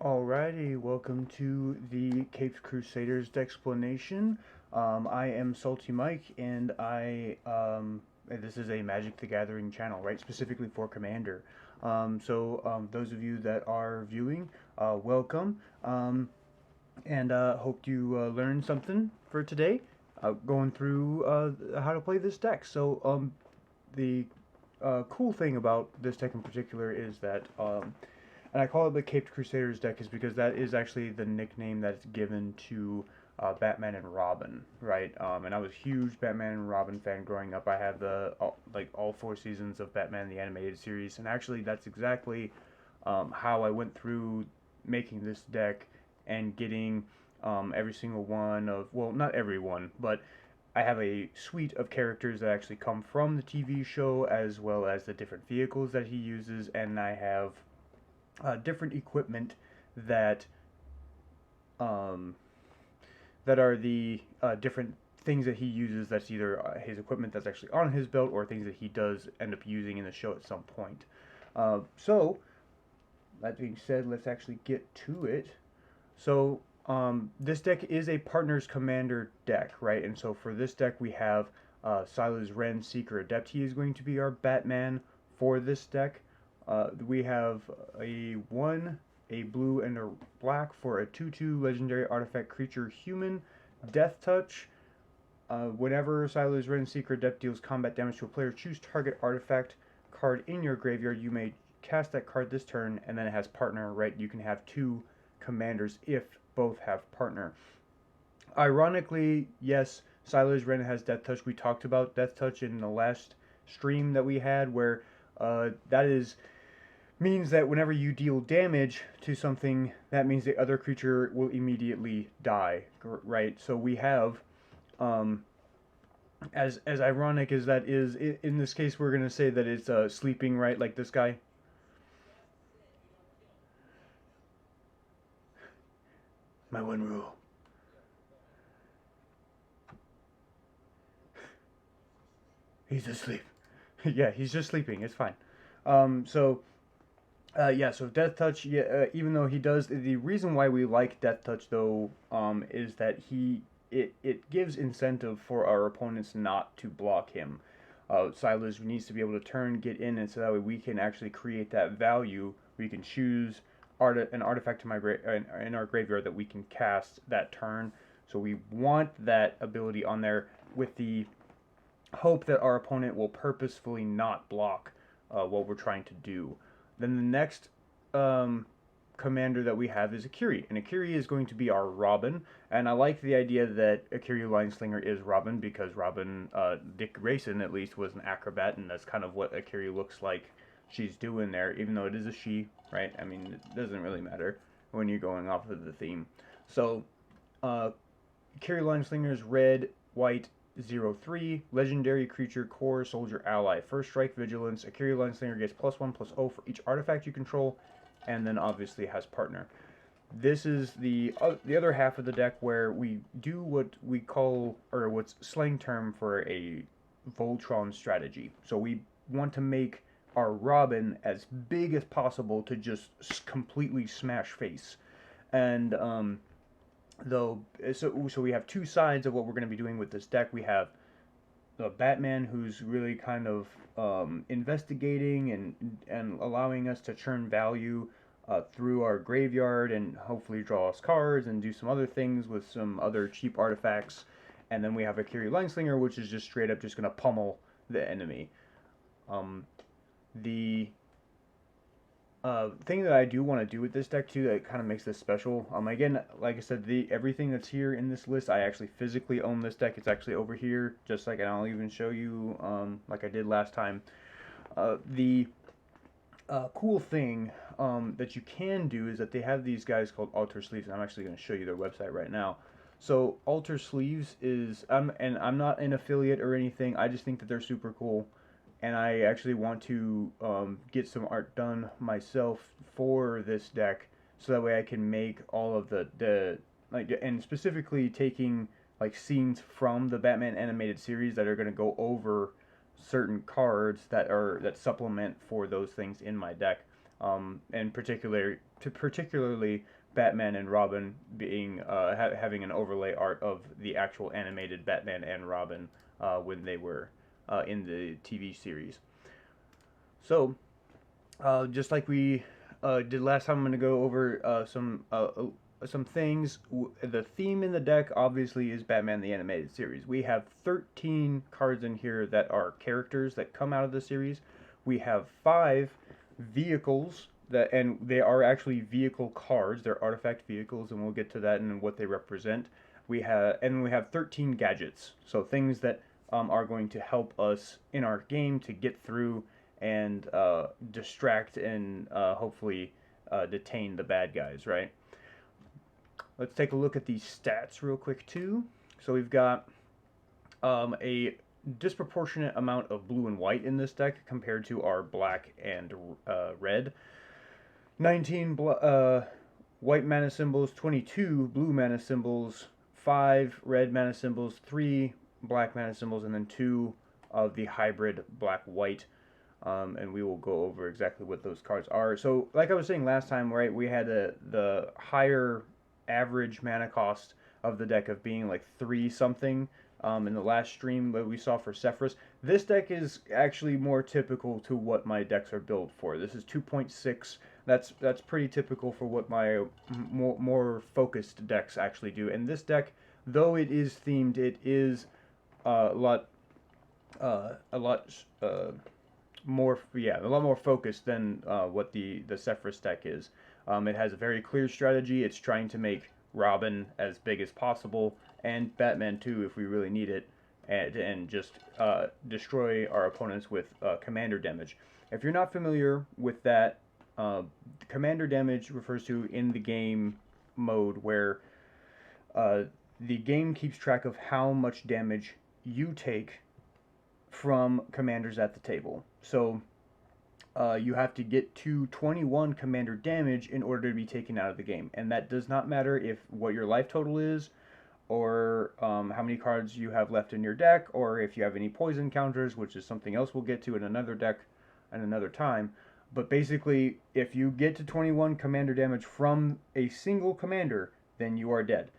Alrighty, welcome to the Caped Crusaders Decksplaination. I am Salty Mike, and this is a Magic the Gathering channel, right? Specifically for Commander. Those of you that are viewing, welcome, and hope you learned something for today. Going through how to play this deck. The cool thing about this deck in particular is that and I call it the Caped Crusaders deck is because that is actually the nickname that's given to Batman and Robin, right? And I was a huge Batman and Robin fan growing up. I have all four seasons of Batman the animated series, and actually that's exactly how I went through making this deck and getting every single one of, well, not every one, but I have a suite of characters that actually come from the TV show, as well as the different vehicles that he uses, and I have different equipment that um, that are the different things that he uses. That's either his equipment that's actually on his belt, or things that he does end up using in the show at some point. So that being said, let's actually get to it. This deck is a Partners Commander deck, right? And so for this deck, we have Silas Wren, Seeker Adept. He is going to be our Batman for this deck. We have a blue, and a black for a 2/2 legendary artifact creature human. Death Touch. Whenever Silas Wren, Seeker Adept deals combat damage to a player, choose target artifact card in your graveyard. You may cast that card this turn, and then it has partner, right? You can have two commanders if both have partner. Ironically, yes, Silas Wren has Death Touch. We talked about Death Touch in the last stream that we had, where that means that whenever you deal damage to something, that means the other creature will immediately die, right? So we have, as ironic as that is, in this case we're going to say that it's sleeping, right, like this guy. My one rule. He's asleep. Yeah, he's just sleeping, it's fine. So Death Touch, yeah, even though he does, the reason why we like Death Touch though, is that it gives incentive for our opponents not to block him. Silas needs to be able to turn, get in, and so that way we can actually create that value. We can choose an artifact in our graveyard that we can cast that turn. So we want that ability on there with the hope that our opponent will purposefully not block what we're trying to do. Then the next commander that we have is Akiri, and Akiri is going to be our Robin. And I like the idea that Akiri Lineslinger is Robin, because Robin, Dick Grayson at least, was an acrobat, and that's kind of what Akiri looks like she's doing there, even though it is a she, right? I mean, it doesn't really matter when you're going off of the theme. So, Akiri Lineslinger is red, white, 0/3, legendary creature, core, soldier, ally. First strike, vigilance. Akiri Lineslinger gets +1/+0 for each artifact you control, and then obviously has partner. This is the other half of the deck where we do what we call, or what's slang term for a Voltron strategy. So we want to make our Robin as big as possible to just completely smash face. And so we have two sides of what we're going to be doing with this deck. We have the Batman, who's really kind of investigating and allowing us to churn value through our graveyard, and hopefully draw us cards and do some other things with some other cheap artifacts. And then we have Akiri Lineslinger, which is just straight up just going to pummel the enemy. The thing that I do want to do with this deck too, that kind of makes this special. Again, like I said, everything that's here in this list, I actually physically own this deck. It's actually over here, just like, and I'll even show you, like I did last time. The cool thing that you can do is that they have these guys called Alter Sleeves, and I'm actually going to show you their website right now. So Alter Sleeves is, and I'm not an affiliate or anything. I just think that they're super cool, and I actually want to get some art done myself for this deck, so that way I can make all of the like, and specifically taking like scenes from the Batman animated series that are going to go over certain cards that supplement for those things in my deck. and particularly Batman and Robin being having an overlay art of the actual animated Batman and Robin when they were in the TV series. So, just like we did last time, I'm going to go over some things. The theme in the deck obviously is Batman the Animated Series. We have 13 cards in here that are characters that come out of the series. We have 5 vehicles and they are actually vehicle cards. They're artifact vehicles, and we'll get to that and what they represent. We have 13 gadgets, so things that are going to help us in our game to get through and distract and hopefully detain the bad guys, right? Let's take a look at these stats real quick too. So we've got a disproportionate amount of blue and white in this deck compared to our black and red. 19 white mana symbols, 22 blue mana symbols, 5 red mana symbols, 3 black mana symbols, and then 2 of the hybrid black-white. And we will go over exactly what those cards are. So, like I was saying last time, right, we had the higher average mana cost of the deck of being like 3-something in the last stream that we saw for Zephyrs. This deck is actually more typical to what my decks are built for. This is 2.6. That's pretty typical for what my more focused decks actually do. And this deck, though it is themed, it is a lot more focused than what the Zephyrs deck is. It has a very clear strategy. It's trying to make Robin as big as possible, and Batman too if we really need it, and just destroy our opponents with commander damage. If you're not familiar with that, commander damage refers to in the game mode where the game keeps track of how much damage you take from commanders at the table. So you have to get to 21 commander damage in order to be taken out of the game. And that does not matter if what your life total is, or how many cards you have left in your deck, or if you have any poison counters, which is something else we'll get to in another deck at another time. But basically, if you get to 21 commander damage from a single commander, then you are dead.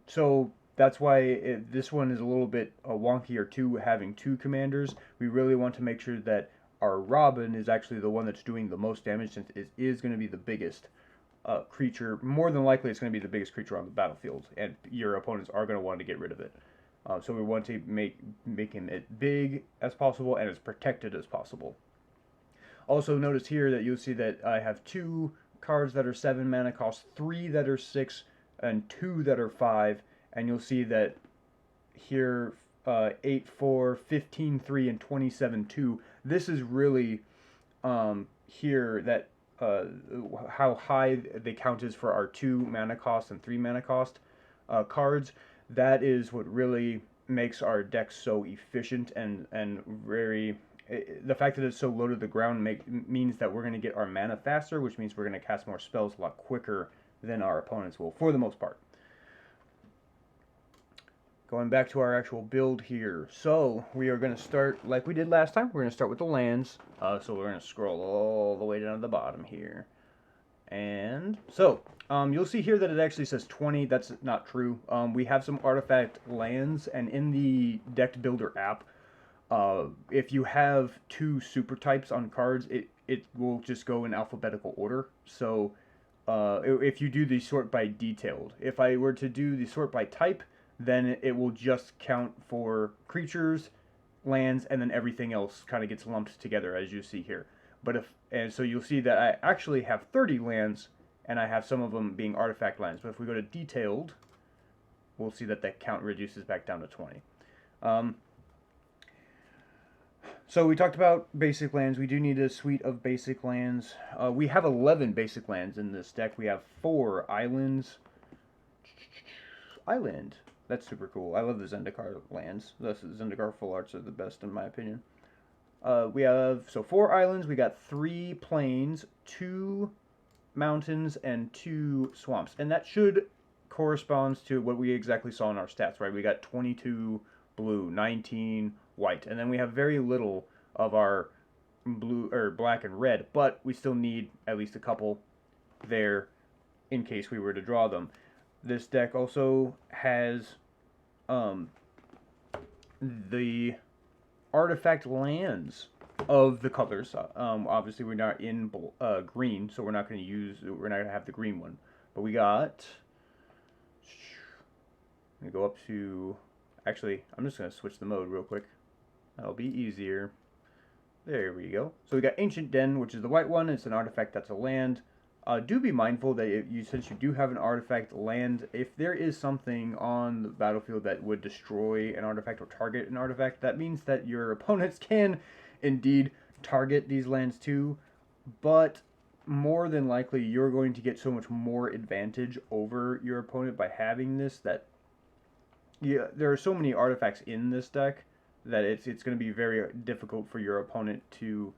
So that's why this one is a little bit wonkier too, having 2 commanders. We really want to make sure that our Robin is actually the one that's doing the most damage, since it is going to be the biggest creature. More than likely, it's going to be the biggest creature on the battlefield, and your opponents are going to want to get rid of it. So we want to make him as big as possible and as protected as possible. Also notice here that you'll see that I have 2 cards that are 7 mana cost, 3 that are 6, and 2 that are 5. And you'll see that here 8, 4, 15, 3, and 27, 2. This is really here that how high the count is for our 2 mana cost and 3 mana cost cards. That is what really makes our deck so efficient and very... The fact that it's so low to the ground means that we're going to get our mana faster, which means we're going to cast more spells a lot quicker than our opponents will, for the most part. Going back to our actual build here. So, we are going to start, like we did last time, we're going to start with the lands. So we're going to scroll all the way down to the bottom here. And, so, you'll see here that it actually says 20. That's not true. We have some artifact lands, and in the Decked Builder app, if you have 2 super types on cards, it will just go in alphabetical order. So, if you do the sort by detailed. If I were to do the sort by type, then it will just count for creatures, lands, and then everything else kind of gets lumped together, as you see here. And so you'll see that I actually have 30 lands, and I have some of them being artifact lands. But if we go to detailed, we'll see that that count reduces back down to 20. So we talked about basic lands. We do need a suite of basic lands. We have 11 basic lands in this deck. We have 4 islands. Island. That's super cool. I love the Zendikar lands. The Zendikar full arts are the best in my opinion. We have 4 islands. We got 3 plains, 2 mountains, and 2 swamps. And that should correspond to what we exactly saw in our stats, right? We got 22 blue, 19 white, and then we have very little of our blue or black and red, but we still need at least a couple there in case we were to draw them. This deck also has the artifact lands of the colors. Obviously, we're not in green, so we're not going to have the green one. But we got. I'm going to go up to. Actually, I'm just going to switch the mode real quick. That'll be easier. There we go. So we got Ancient Den, which is the white one. It's an artifact that's a land. Do be mindful that since you do have an artifact land, if there is something on the battlefield that would destroy an artifact or target an artifact, that means that your opponents can indeed target these lands too, but more than likely you're going to get so much more advantage over your opponent by having this that there are so many artifacts in this deck that it's going to be very difficult for your opponent to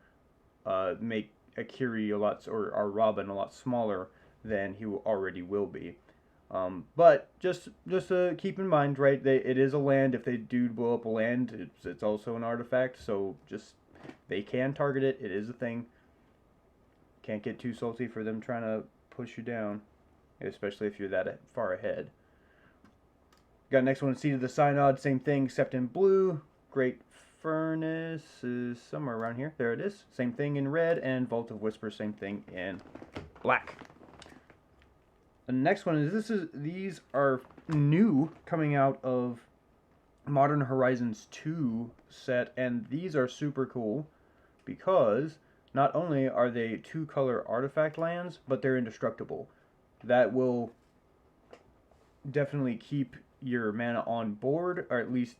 make Akiri or Robin a lot smaller than he already will be. But just keep in mind, right? It is a land. If they do blow up a land, it's also an artifact. So they can target it. It is a thing. Can't get too salty for them trying to push you down, especially if you're that far ahead. Got next one, Seed of the Synod, same thing except in blue. Great Furnace is somewhere around here. There it is. Same thing in red, and Vault of Whisper, same thing in black. The next one is these are new, coming out of Modern Horizons 2 set, and these are super cool because not only are they 2-color artifact lands, but they're indestructible. That will definitely keep your mana on board, or at least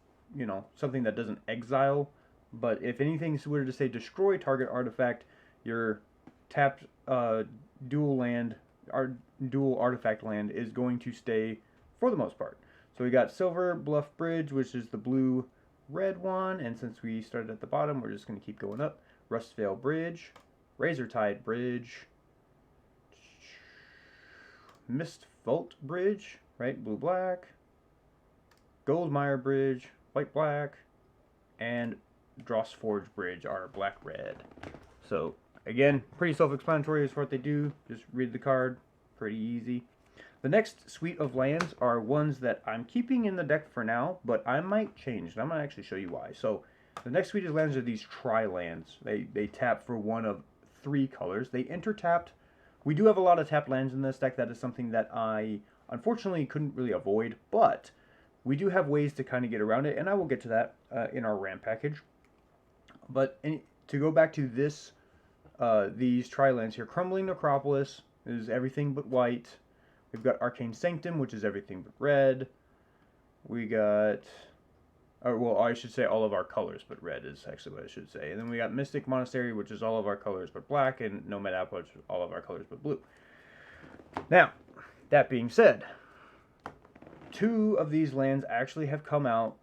something that doesn't exile. But if anything were to say destroy target artifact, your tapped dual artifact land is going to stay for the most part. So we got Silver Bluff Bridge, which is the blue-red one, and since we started at the bottom, we're just going to keep going up. Rustvale Bridge, Razortide Bridge, Mist Vault Bridge, right, blue-black, Goldmire Bridge, white-black, and Drossforge Bridge are black-red. So, again, pretty self-explanatory as for what they do. Just read the card. Pretty easy. The next suite of lands are ones that I'm keeping in the deck for now, but I might change, and I'm going to actually show you why. So, the next suite of lands are these tri-lands. They tap for one of 3 colors. They enter tapped. We do have a lot of tapped lands in this deck. That is something that I, unfortunately, couldn't really avoid, but we do have ways to kind of get around it, and I will get to that in our RAM package. But to go back to these tri-lands here, Crumbling Necropolis is everything but white. We've got Arcane Sanctum, which is everything but red. We got, well, I should say all of our colors but red is actually what I should say. And then we got Mystic Monastery, which is all of our colors but black, and Nomad Apple, which is all of our colors but blue. Now, that being said, 2 of these lands actually have come out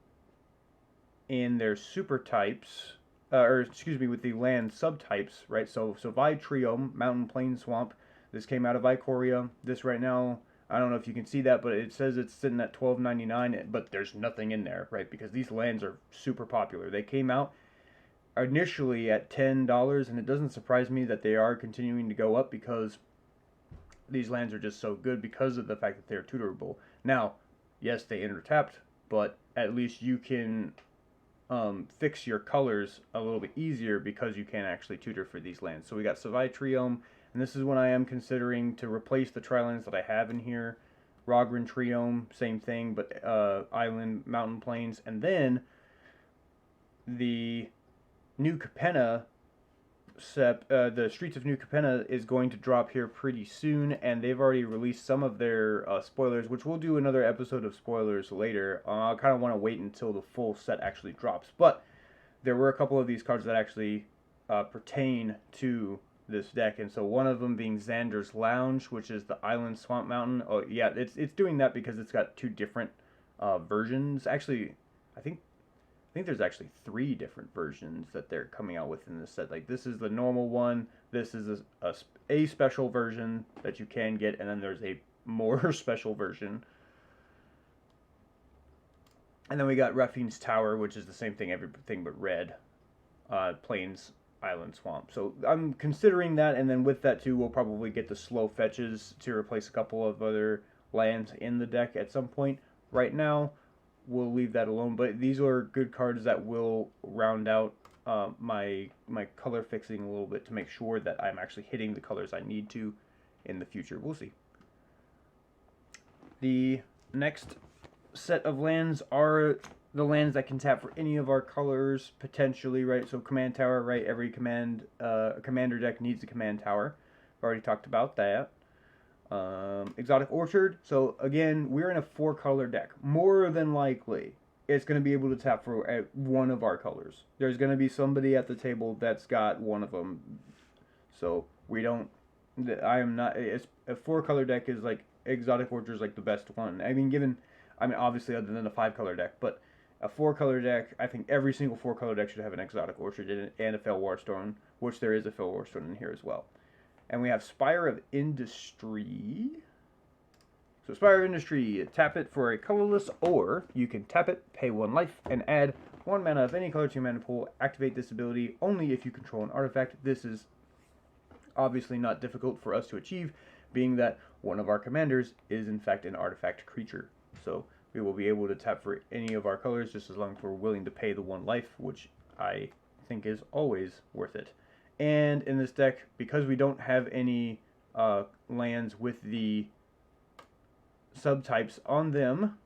in their super types, with the land subtypes, right? So Vitrium, Mountain Plain Swamp, this came out of Ikoria. This right now, I don't know if you can see that, but it says it's sitting at $12.99, but there's nothing in there, right? Because these lands are super popular. They came out initially at $10, and it doesn't surprise me that they are continuing to go up because these lands are just so good because of the fact that they're tutorable. Now, yes, they enter tapped, but at least you can fix your colors a little bit easier because you can actually tutor for these lands. So we got Savitrium, and this is when I am considering to replace the tri-lands that I have in here. Rogran Triome, same thing, but Island, Mountain Plains, and then the New Capenna, the Streets of New Capenna is going to drop here pretty soon, and they've already released some of their spoilers, which we'll do another episode of spoilers later. I kind of want to wait until the full set actually drops, but there were a couple of these cards that actually pertain to this deck, and so one of them being Xander's Lounge, which is the Island Swamp Mountain. Oh yeah, it's doing that because it's got 2 different versions. Actually, I think there's actually 3 different versions that they're coming out with in this set. Like, this is the normal one, this is a special version that you can get, and then there's a more special version. And then we got Ruffian's Tower, which is the same thing, everything but red. Plains Island Swamp. So I'm considering that, and then with that too, we'll probably get the slow fetches to replace a couple of other lands in the deck at some point. Right now, we'll leave that alone, but these are good cards that will round out my color fixing a little bit to make sure that I'm actually hitting the colors I need to in the future. We'll see. The next set of lands are the lands that can tap for any of our colors, potentially, right? So command tower, right? Every commander deck needs a command tower. I've already talked about that. Exotic Orchard. So again, we're in a 4-color deck. More than likely, it's going to be able to tap for one of our colors. There's going to be somebody at the table that's got one of them. So we don't. I am not. It's a 4-color deck is like Exotic Orchard is like the best one. I mean, obviously other than a 5-color deck, but a 4-color deck, I think every single 4-color deck should have an Exotic Orchard in it and a Fell Warstone, which there is a Fell Warstone in here as well. And we have Spire of Industry. So Spire of Industry, tap it for a colorless, or you can tap it, pay 1 life, and add 1 mana of any color to your mana pool. Activate this ability only if you control an artifact. This is obviously not difficult for us to achieve, being that one of our commanders is in fact an artifact creature. So we will be able to tap for any of our colors just as long as we're willing to pay the 1 life, which I think is always worth it. And in this deck, because we don't have any lands with the subtypes on them,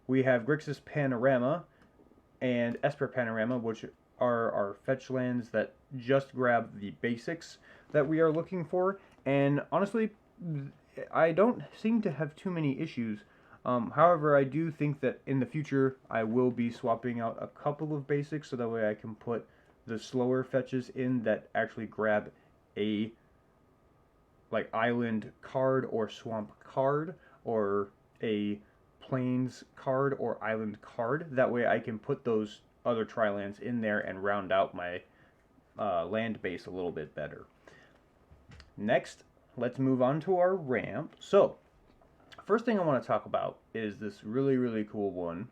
we have Grixis Panorama and Esper Panorama, which are our fetch lands that just grab the basics that we are looking for. And honestly, I don't seem to have too many issues. However, I do think that in the future I will be swapping out a couple of basics so that way I can put the slower fetches in that actually grab a like island card or swamp card or a plains card or island card. That way I can put those other tri-lands in there and round out my land base a little bit better. Next, let's move on to our ramp. So, first thing I want to talk about is this really, really cool one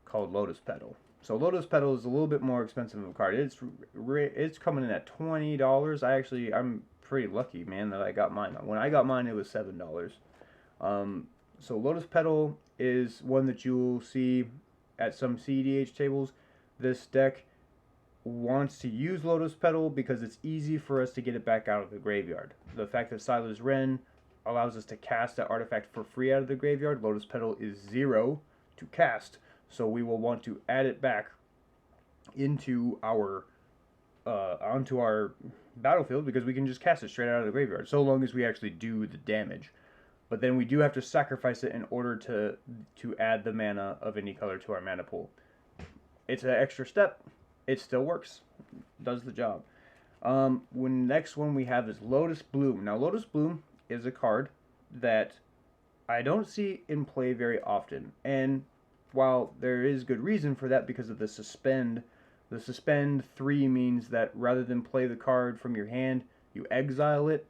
called Lotus Pedal. So Lotus Pedal is a little bit more expensive of a card. It's coming in at $20. I'm pretty lucky, man, that I got mine. When I got mine, it was $7. So Lotus Pedal is one that you'll see at some CEDH tables. This deck wants to use Lotus Pedal because it's easy for us to get it back out of the graveyard. The fact that Silas Wren allows us to cast that artifact for free out of the graveyard. Lotus Pedal is 0 to cast, so we will want to add it back into our onto our battlefield because we can just cast it straight out of the graveyard, so long as we actually do the damage. But then we do have to sacrifice it in order to add the mana of any color to our mana pool. It's an extra step. It still works. Does the job. Next one we have is Lotus Bloom. Now, Lotus Bloom is a card that I don't see in play very often. And while there is good reason for that because of the suspend 3 means that rather than play the card from your hand, you exile it,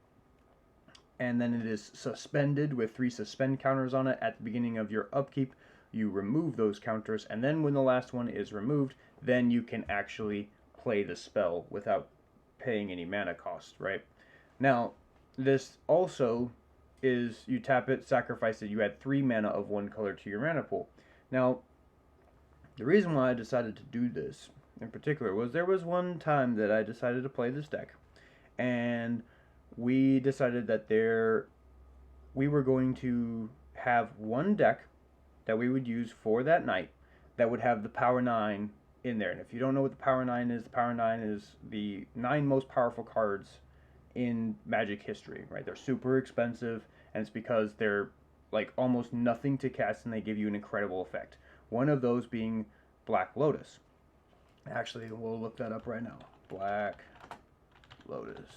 and then it is suspended with 3 suspend counters on it. At the beginning of your upkeep, you remove those counters, and then when the last one is removed, then you can actually play the spell without paying any mana cost, right? Now, this also is, you tap it, sacrifice it, you add 3 mana of 1 color to your mana pool. Now, the reason why I decided to do this in particular was there was one time that I decided to play this deck, and we decided that we were going to have one deck that we would use for that night that would have the Power 9 in there. And if you don't know what the Power 9 is, the Power 9 is the 9 most powerful cards in Magic history, right? They're super expensive, and it's because they're like almost nothing to cast and they give you an incredible effect. One of those being Black Lotus. Actually, we'll look that up right now. Black Lotus.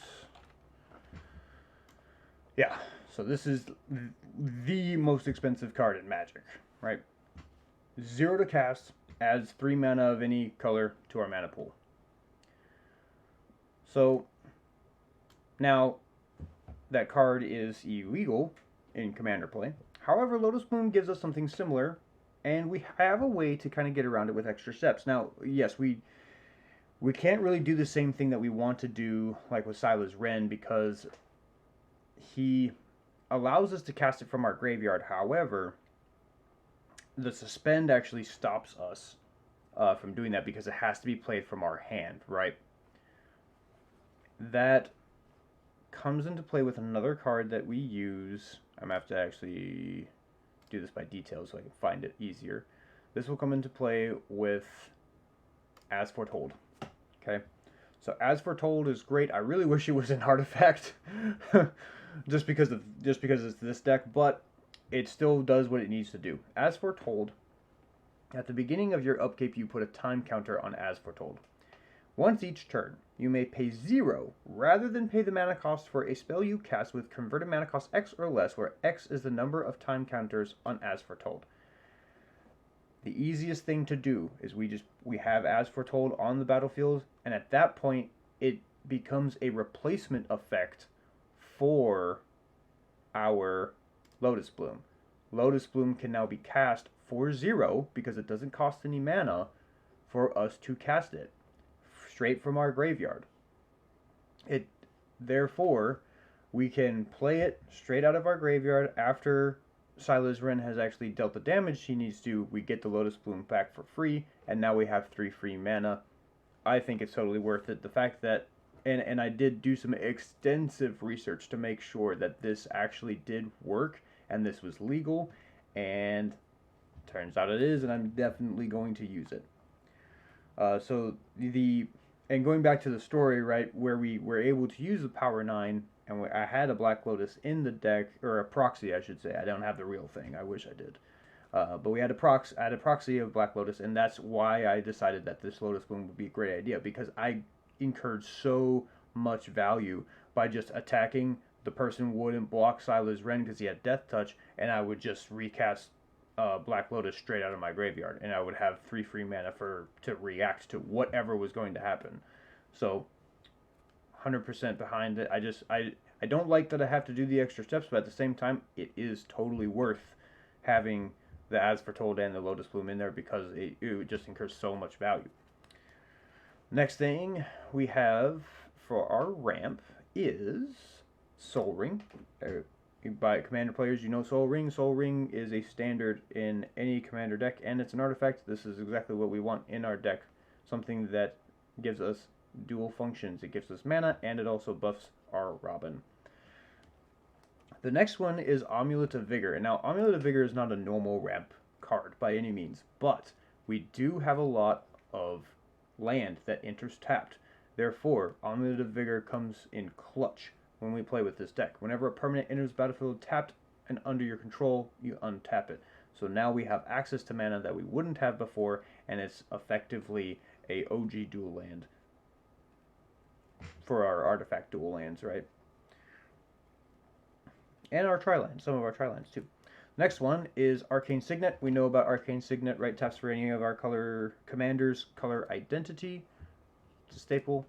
Yeah, so this is the most expensive card in Magic, right? 0 to cast, adds 3 mana of any color to our mana pool. So, now, that card is illegal in Commander play. However, Lotus Bloom gives us something similar, and we have a way to kind of get around it with extra steps. Now, yes, we We can't really do the same thing that we want to do, like with Silas Wren, because he allows us to cast it from our graveyard. However, the suspend actually stops us from doing that because it has to be played from our hand, right? That comes into play with another card that we use. I'm going to have to actually do this by details so I can find it easier. This will come into play with As Foretold. Okay, so As Foretold is great. I really wish it was an artifact, just because it's this deck, but it still does what it needs to do. As Foretold. At the beginning of your upkeep, you put a time counter on As Foretold. Once each turn, you may pay 0 rather than pay the mana cost for a spell you cast with converted mana cost X or less, where X is the number of time counters on As Foretold. The easiest thing to do is we have As Foretold on the battlefield, and at that point it becomes a replacement effect for our Lotus Bloom. Lotus Bloom can now be cast for 0 because it doesn't cost any mana for us to cast it straight from our graveyard. Therefore, we can play it straight out of our graveyard after Silas Wren has actually dealt the damage she needs to. We get the Lotus Bloom back for free, and now we have 3 free mana. I think it's totally worth it. The fact that, and I did do some extensive research to make sure that this actually did work and this was legal, and turns out it is, and I'm definitely going to use it. And going back to the story, right, where we were able to use the Power 9, and I had a Black Lotus in the deck, or a proxy, I should say. I don't have the real thing. I wish I did. But we had a proxy of Black Lotus, and that's why I decided that this Lotus Bloom would be a great idea, because I incurred so much value by just attacking. The person wouldn't block Silas Wren because he had Death Touch, and I would just recast Black Lotus straight out of my graveyard, and I would have 3 free mana to react to whatever was going to happen. So, 100% behind it. I don't like that I have to do the extra steps, but at the same time, it is totally worth having the As Foretold and the Lotus Bloom in there because it just incurs so much value. Next thing we have for our ramp is Soul Ring. By Commander players, you know Soul Ring. Soul Ring is a standard in any Commander deck, and it's an artifact. This is exactly what we want in our deck. Something that gives us dual functions. It gives us mana, and it also buffs our Robin. The next one is Amulet of Vigor. And now, Amulet of Vigor is not a normal ramp card by any means, but we do have a lot of land that enters tapped. Therefore, Amulet of Vigor comes in clutch when we play with this deck. Whenever a permanent enters the battlefield tapped and under your control, you untap it. So now we have access to mana that we wouldn't have before, and it's effectively a OG dual land for our artifact dual lands, right? And our tri-lands, some of our tri-lands too. Next one is Arcane Signet. We know about Arcane Signet, right? Taps for any of our color commanders, color identity. It's a staple.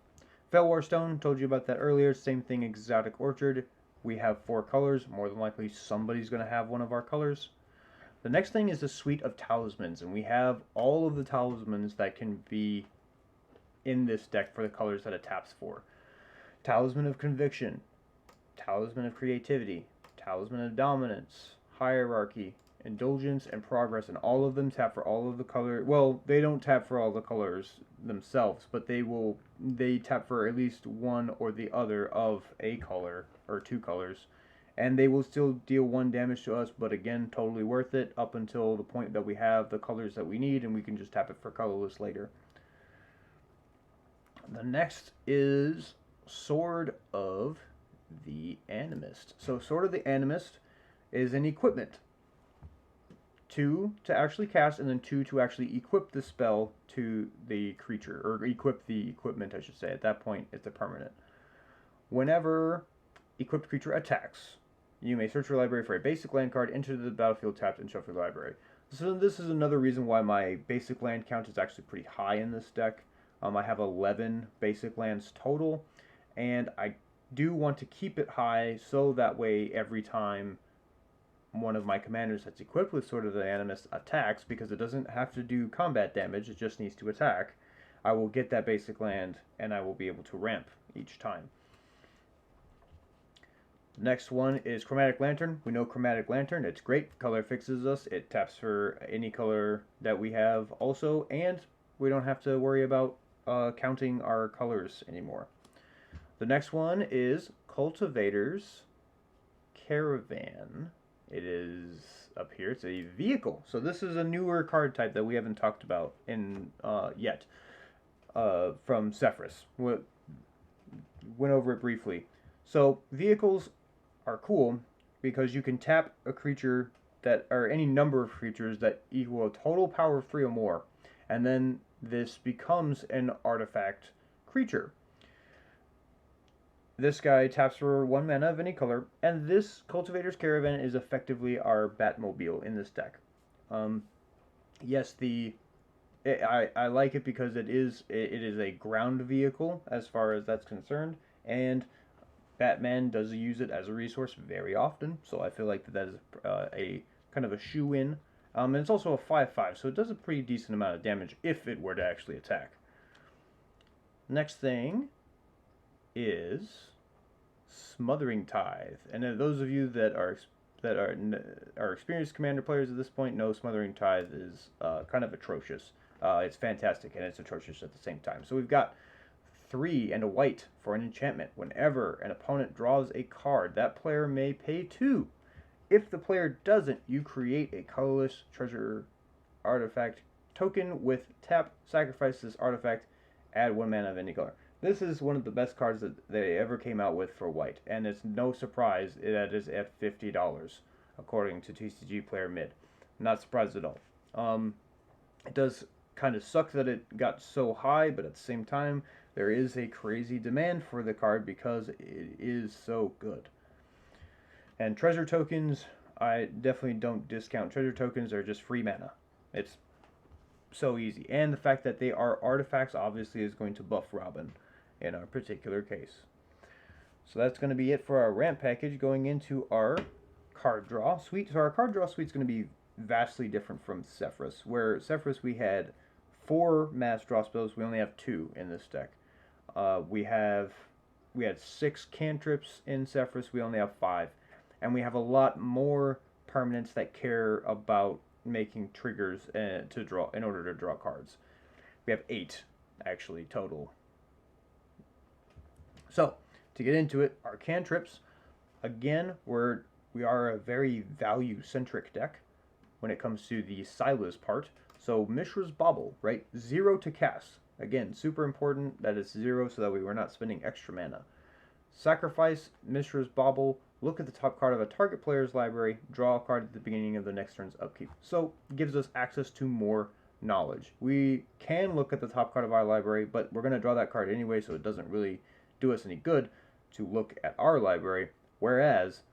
Felwar Stone, told you about that earlier. Same thing, Exotic Orchard. We have 4 colors. More than likely, somebody's going to have one of our colors. The next thing is the Suite of Talismans, and we have all of the talismans that can be in this deck for the colors that it taps for. Talisman of Conviction, Talisman of Creativity, Talisman of Dominance, Hierarchy, Indulgence, and Progress, and all of them tap for all of the color. Well, they don't tap for all the colors themselves, but they tap for at least one or the other of a color or 2 colors, and they will still deal 1 damage to us. But again, totally worth it up until the point that we have the colors that we need, and we can just tap it for colorless later. The next is Sword of the Animist. So Sword of the Animist is an equipment. 2 to actually cast, and then 2 to actually equip the spell to the creature, or equip the equipment, I should say. At that point, it's a permanent. Whenever equipped creature attacks, you may search your library for a basic land card, enter the battlefield tapped, and shuffle your library. So this is another reason why my basic land count is actually pretty high in this deck. I have 11 basic lands total, and I do want to keep it high so that way every time one of my commanders that's equipped with Sword of the Animist attacks, because it doesn't have to do combat damage, it just needs to attack, I will get that basic land, and I will be able to ramp each time. The next one is Chromatic Lantern. We know Chromatic Lantern, it's great. Color fixes us. It taps for any color that we have also, and we don't have to worry about counting our colors anymore. The next one is Cultivators Caravan. It is up here. It's a vehicle. So this is a newer card type that we haven't talked about in yet from Zephyrs. Went over it briefly. So vehicles are cool because you can tap a creature that, or any number of creatures that equal a total power of 3 or more, and then this becomes an artifact creature. This guy taps for 1 mana of any color, and this Cultivator's Caravan is effectively our Batmobile in this deck. Yes, I like it because it is a ground vehicle as far as that's concerned, and Batman does use it as a resource very often, so I feel like that is a kind of a shoe-in. And it's also a 5/5, so it does a pretty decent amount of damage if it were to actually attack. Next thing is Smothering Tithe, and those of you that are experienced Commander players at this point know Smothering Tithe is kind of atrocious. It's fantastic and it's atrocious at the same time. So we've got 3 and a white for an enchantment. Whenever an opponent draws a card, that player may pay 2. If the player doesn't, you create a colorless treasure artifact token with tap, sacrifice this artifact, add 1 mana of any color. This is one of the best cards that they ever came out with for white, and it's no surprise that is at $50, according to TCG Player Mid. Not surprised at all. It does kind of suck that it got so high, but at the same time, there is a crazy demand for the card because it is so good. And treasure tokens, I definitely don't discount. Treasure tokens are just free mana. It's so easy. And the fact that they are artifacts obviously is going to buff Robin in our particular case. So that's going to be it for our ramp package. Going into our card draw suite. So our card draw suite is going to be vastly different from Zephyrs, where Zephyrs we had 4 mass draw spells. We only have 2 in this deck. We had 6 cantrips in Zephyrs. We only have 5. And we have a lot more permanents that care about making triggers to draw in order to draw cards. We have 8 actually total. So to get into it, our cantrips, again, we are a very value centric deck when it comes to the Silas part. So Mishra's Bauble, right? 0 to cast. Again, super important that it's 0 so that we were not spending extra mana. Sacrifice Mishra's Bauble. Look at the top card of a target player's library. Draw a card at the beginning of the next turn's upkeep. So it gives us access to more knowledge. We can look at the top card of our library, but we're going to draw that card anyway, so it doesn't really do us any good to look at our library. Whereas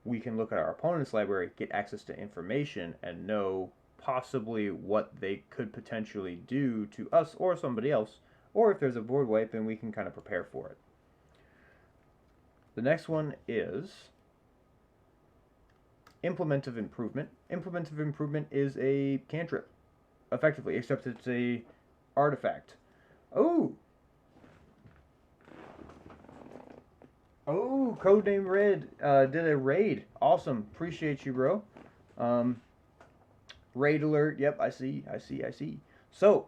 we can look at our opponent's library, get access to information, and know possibly what they could potentially do to us or somebody else, or if there's a board wipe, then we can kind of prepare for it. The next one is Implement of Improvement. Implement of Improvement is a cantrip, effectively, except it's a artifact. Oh, Codename Red did a raid. Awesome. Appreciate you, bro. Raid alert. Yep, I see. So,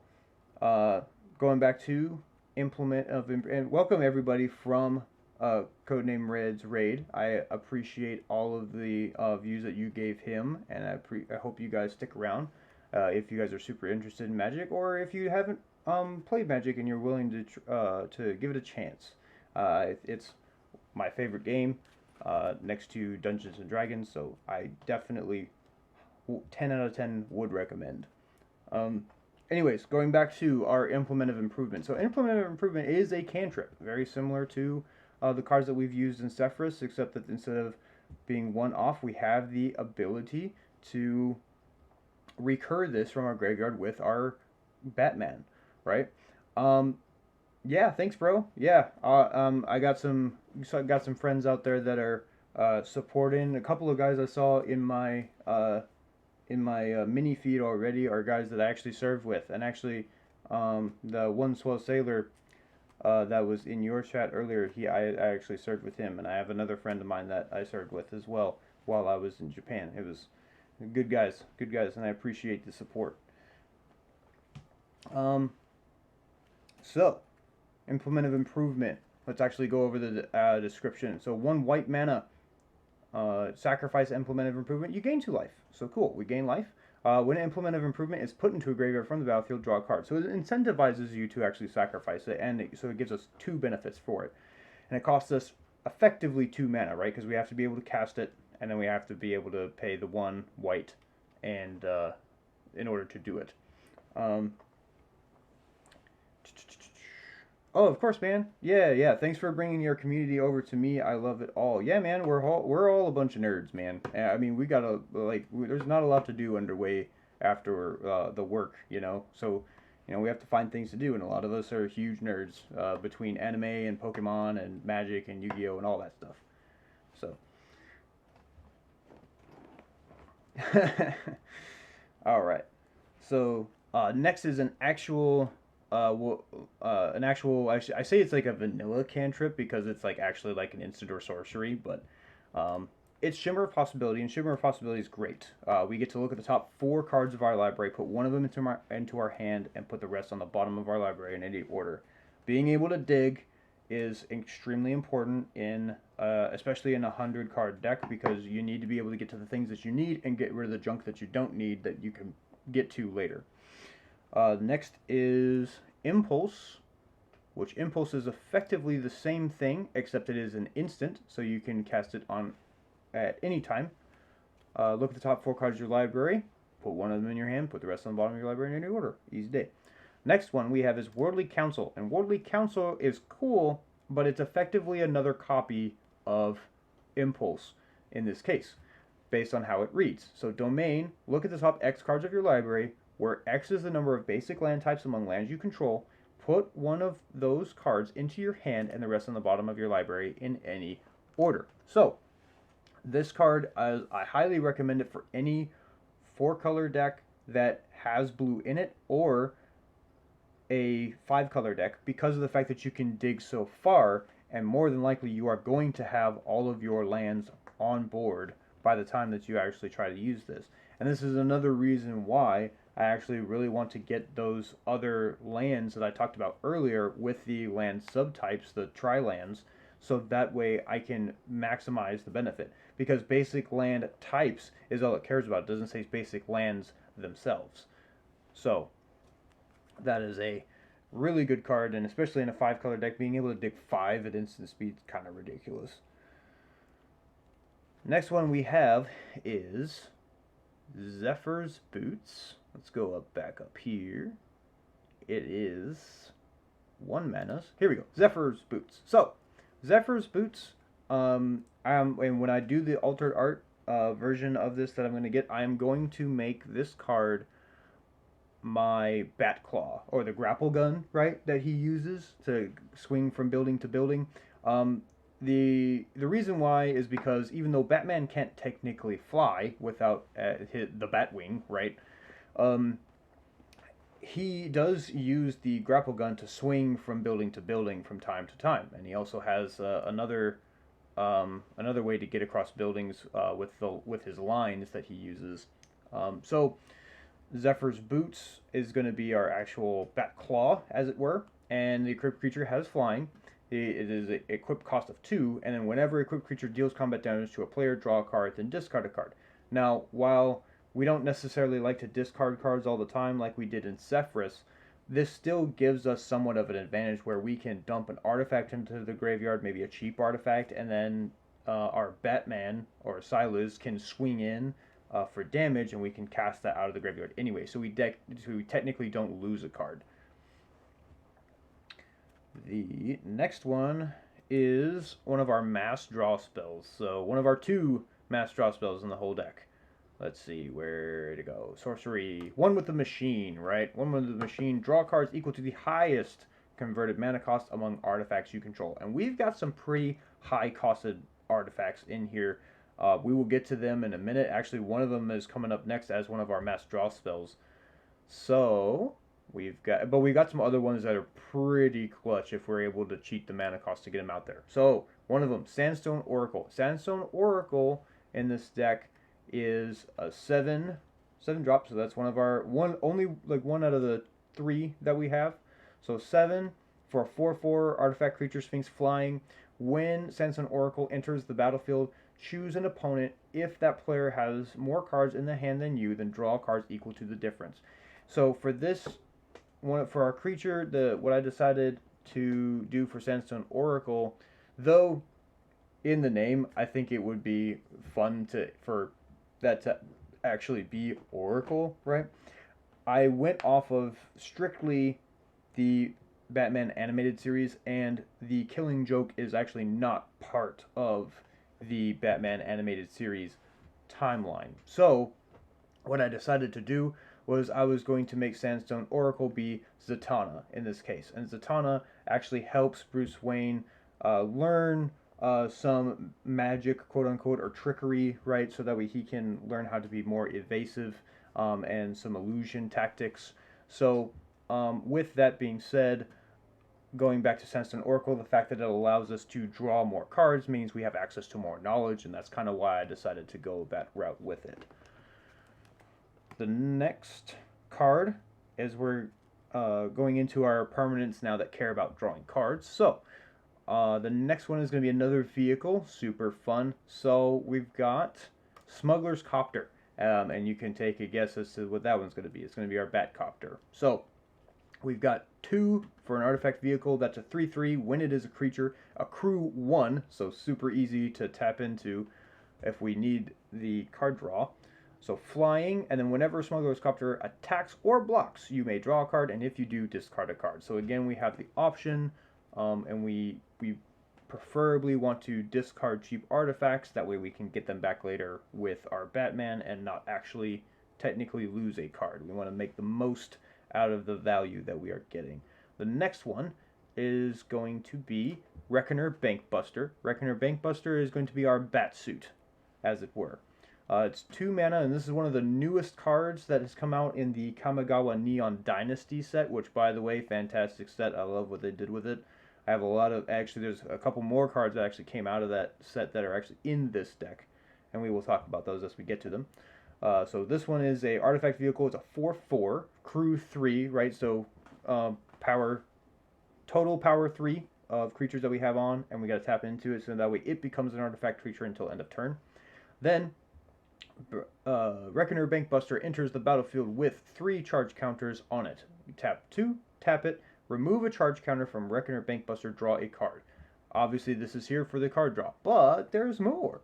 going back to Implement of and welcome everybody from Codename Red's raid. I appreciate all of the views that you gave him, and I hope you guys stick around if you guys are super interested in Magic, or if you haven't played Magic and you're willing to give it a chance. It's my favorite game next to Dungeons and Dragons, so I definitely 10 out of 10 would recommend. Anyways, going back to our Implement of Improvement. So Implement of Improvement is a cantrip, very similar to the cards that we've used in Zephyrs, except that instead of being one off, we have the ability to recur this from our graveyard with our Batman, right? Yeah, thanks, bro. Yeah, I got some friends out there that are supporting. A couple of guys I saw in my mini feed already are guys that I actually served with, and actually The one swell sailor that was in your chat earlier, I actually served with him, and I have another friend of mine that I served with as well while I was in Japan. It was good guys, and I appreciate the support. So, implement of improvement. Let's actually go over the description. So 1 white mana, sacrifice implement of improvement. You gain 2 life. So cool, we gain life. When an implement of improvement is put into a graveyard from the battlefield, draw a card. So it incentivizes you to actually sacrifice it, and so it gives us 2 benefits for it. And it costs us effectively 2 mana, right? Because we have to be able to cast it, and then we have to be able to pay the 1 white, and in order to do it. Oh, of course, man. Yeah. Thanks for bringing your community over to me. I love it all. Yeah, man. We're all a bunch of nerds, man. I mean, we gotta there's not a lot to do underway after the work, you know. So, you know, we have to find things to do, and a lot of us are huge nerds between anime and Pokemon and Magic and Yu-Gi-Oh and all that stuff. So. All right. So next is an actual. I say it's like a vanilla cantrip because it's like actually like an instant or sorcery, but it's Shimmer of Possibility, and Shimmer of Possibility is great. We get to look at the top 4 cards of our library, put one of them into our hand, and put the rest on the bottom of our library in any order. Being able to dig is extremely important in, especially in a 100-card deck, because you need to be able to get to the things that you need and get rid of the junk that you don't need that you can get to later. Next is Impulse, which Impulse is effectively the same thing, except it is an instant, so you can cast it on at any time. Look at the top 4 cards of your library, put one of them in your hand, put the rest on the bottom of your library in any order. Easy day. Next one we have is Worldly Counsel, and Worldly Counsel is cool, but it's effectively another copy of Impulse in this case, based on how it reads. So Domain, look at the top X cards of your library, where X is the number of basic land types among lands you control. Put one of those cards into your hand and the rest on the bottom of your library in any order. So, this card, I highly recommend it for any 4-color deck that has blue in it, or a 5-color deck, because of the fact that you can dig so far, and more than likely you are going to have all of your lands on board by the time that you actually try to use this. And this is another reason why I actually really want to get those other lands that I talked about earlier with the land subtypes, the tri-lands, so that way I can maximize the benefit. Because basic land types is all it cares about. It doesn't say basic lands themselves. So, that is a really good card, and especially in a 5-color deck, being able to dig 5 at instant speed is kind of ridiculous. Next one we have is Zephyrs Boots. Let's go back up here. It is 1 mana. Here we go. Zephyrs Boots. So, Zephyrs Boots, and when I do the altered art version of this that I'm going to get, I am going to make this card my Bat Claw, or the grapple gun, right, that he uses to swing from building to building. The reason why is because even though Batman can't technically fly without the Batwing, right, he does use the grapple gun to swing from building to building from time to time, and he also has another way to get across buildings with his lines that he uses. So Zephyr's Boots is going to be our actual Bat Claw, as it were, and the equipped creature has flying. It is an equip cost of 2, and then whenever equipped creature deals combat damage to a player, draw a card, then discard a card. Now, while we don't necessarily like to discard cards all the time like we did in Zephyrus, this still gives us somewhat of an advantage where we can dump an artifact into the graveyard, maybe a cheap artifact, and then our Batman or Silas can swing in for damage, and we can cast that out of the graveyard anyway. So we technically don't lose a card. The next one is one of our mass draw spells. So one of our 2 mass draw spells in the whole deck. Let's see, where to go? Sorcery. 1 with the machine, right? 1 with the machine. Draw cards equal to the highest converted mana cost among artifacts you control. And we've got some pretty high-costed artifacts in here. We will get to them in a minute. Actually, one of them is coming up next as one of our mass draw spells. So, But we've got some other ones that are pretty clutch if we're able to cheat the mana cost to get them out there. So one of them, Sandstone Oracle. Sandstone Oracle in this deck is a seven drop. So that's one of our one out of the 3 that we have. So 7 for a 4/4 artifact creature Sphinx flying. When Sandstone Oracle enters the battlefield, choose an opponent. If that player has more cards in the hand than you, then draw cards equal to the difference. So for this one, for our creature, what I decided to do for Sandstone Oracle, though in the name, I think it would be fun for that to actually be Oracle, right? I went off of strictly the Batman animated series, and the Killing Joke is actually not part of the Batman animated series timeline. So what I decided to do was I was going to make Sandstone Oracle be Zatanna in this case. And Zatanna actually helps Bruce Wayne learn some magic, quote unquote, or trickery, right? So that way he can learn how to be more evasive and some illusion tactics. So with that being said, going back to Sandstone Oracle, the fact that it allows us to draw more cards means we have access to more knowledge, and that's kind of why I decided to go that route with it. The next card is we're going into our permanents now that care about drawing cards. So the next one is going to be another vehicle, super fun. So we've got Smuggler's Copter, and you can take a guess as to what that one's going to be. It's going to be our Bat Copter. So we've got 2 for an artifact vehicle. That's a 3/3. When it is a creature, accrue 1, so super easy to tap into if we need the card draw. So flying, and then whenever Smuggler's Copter attacks or blocks, you may draw a card, and if you do, discard a card. So again, we have the option, and we preferably want to discard cheap artifacts. That way we can get them back later with our Batman and not actually technically lose a card. We want to make the most out of the value that we are getting. The next one is going to be Reckoner Bankbuster. Reckoner Bankbuster is going to be our Batsuit, as it were. It's 2 mana, and this is one of the newest cards that has come out in the Kamigawa Neon Dynasty set, which, by the way, fantastic set. I love what they did with it. I have a lot of, actually, there's a couple more cards that actually came out of that set that are actually in this deck, and we will talk about those as we get to them. So this one is a artifact vehicle. It's a 4/4, crew 3, right? So total power 3 of creatures that we have on, and we got to tap into it so that way it becomes an artifact creature until end of turn. Then Reckoner Bankbuster enters the battlefield with 3 charge counters on it. You tap 2, tap it, remove a charge counter from Reckoner Bankbuster, draw a card. Obviously this is here for the card draw, but there's more.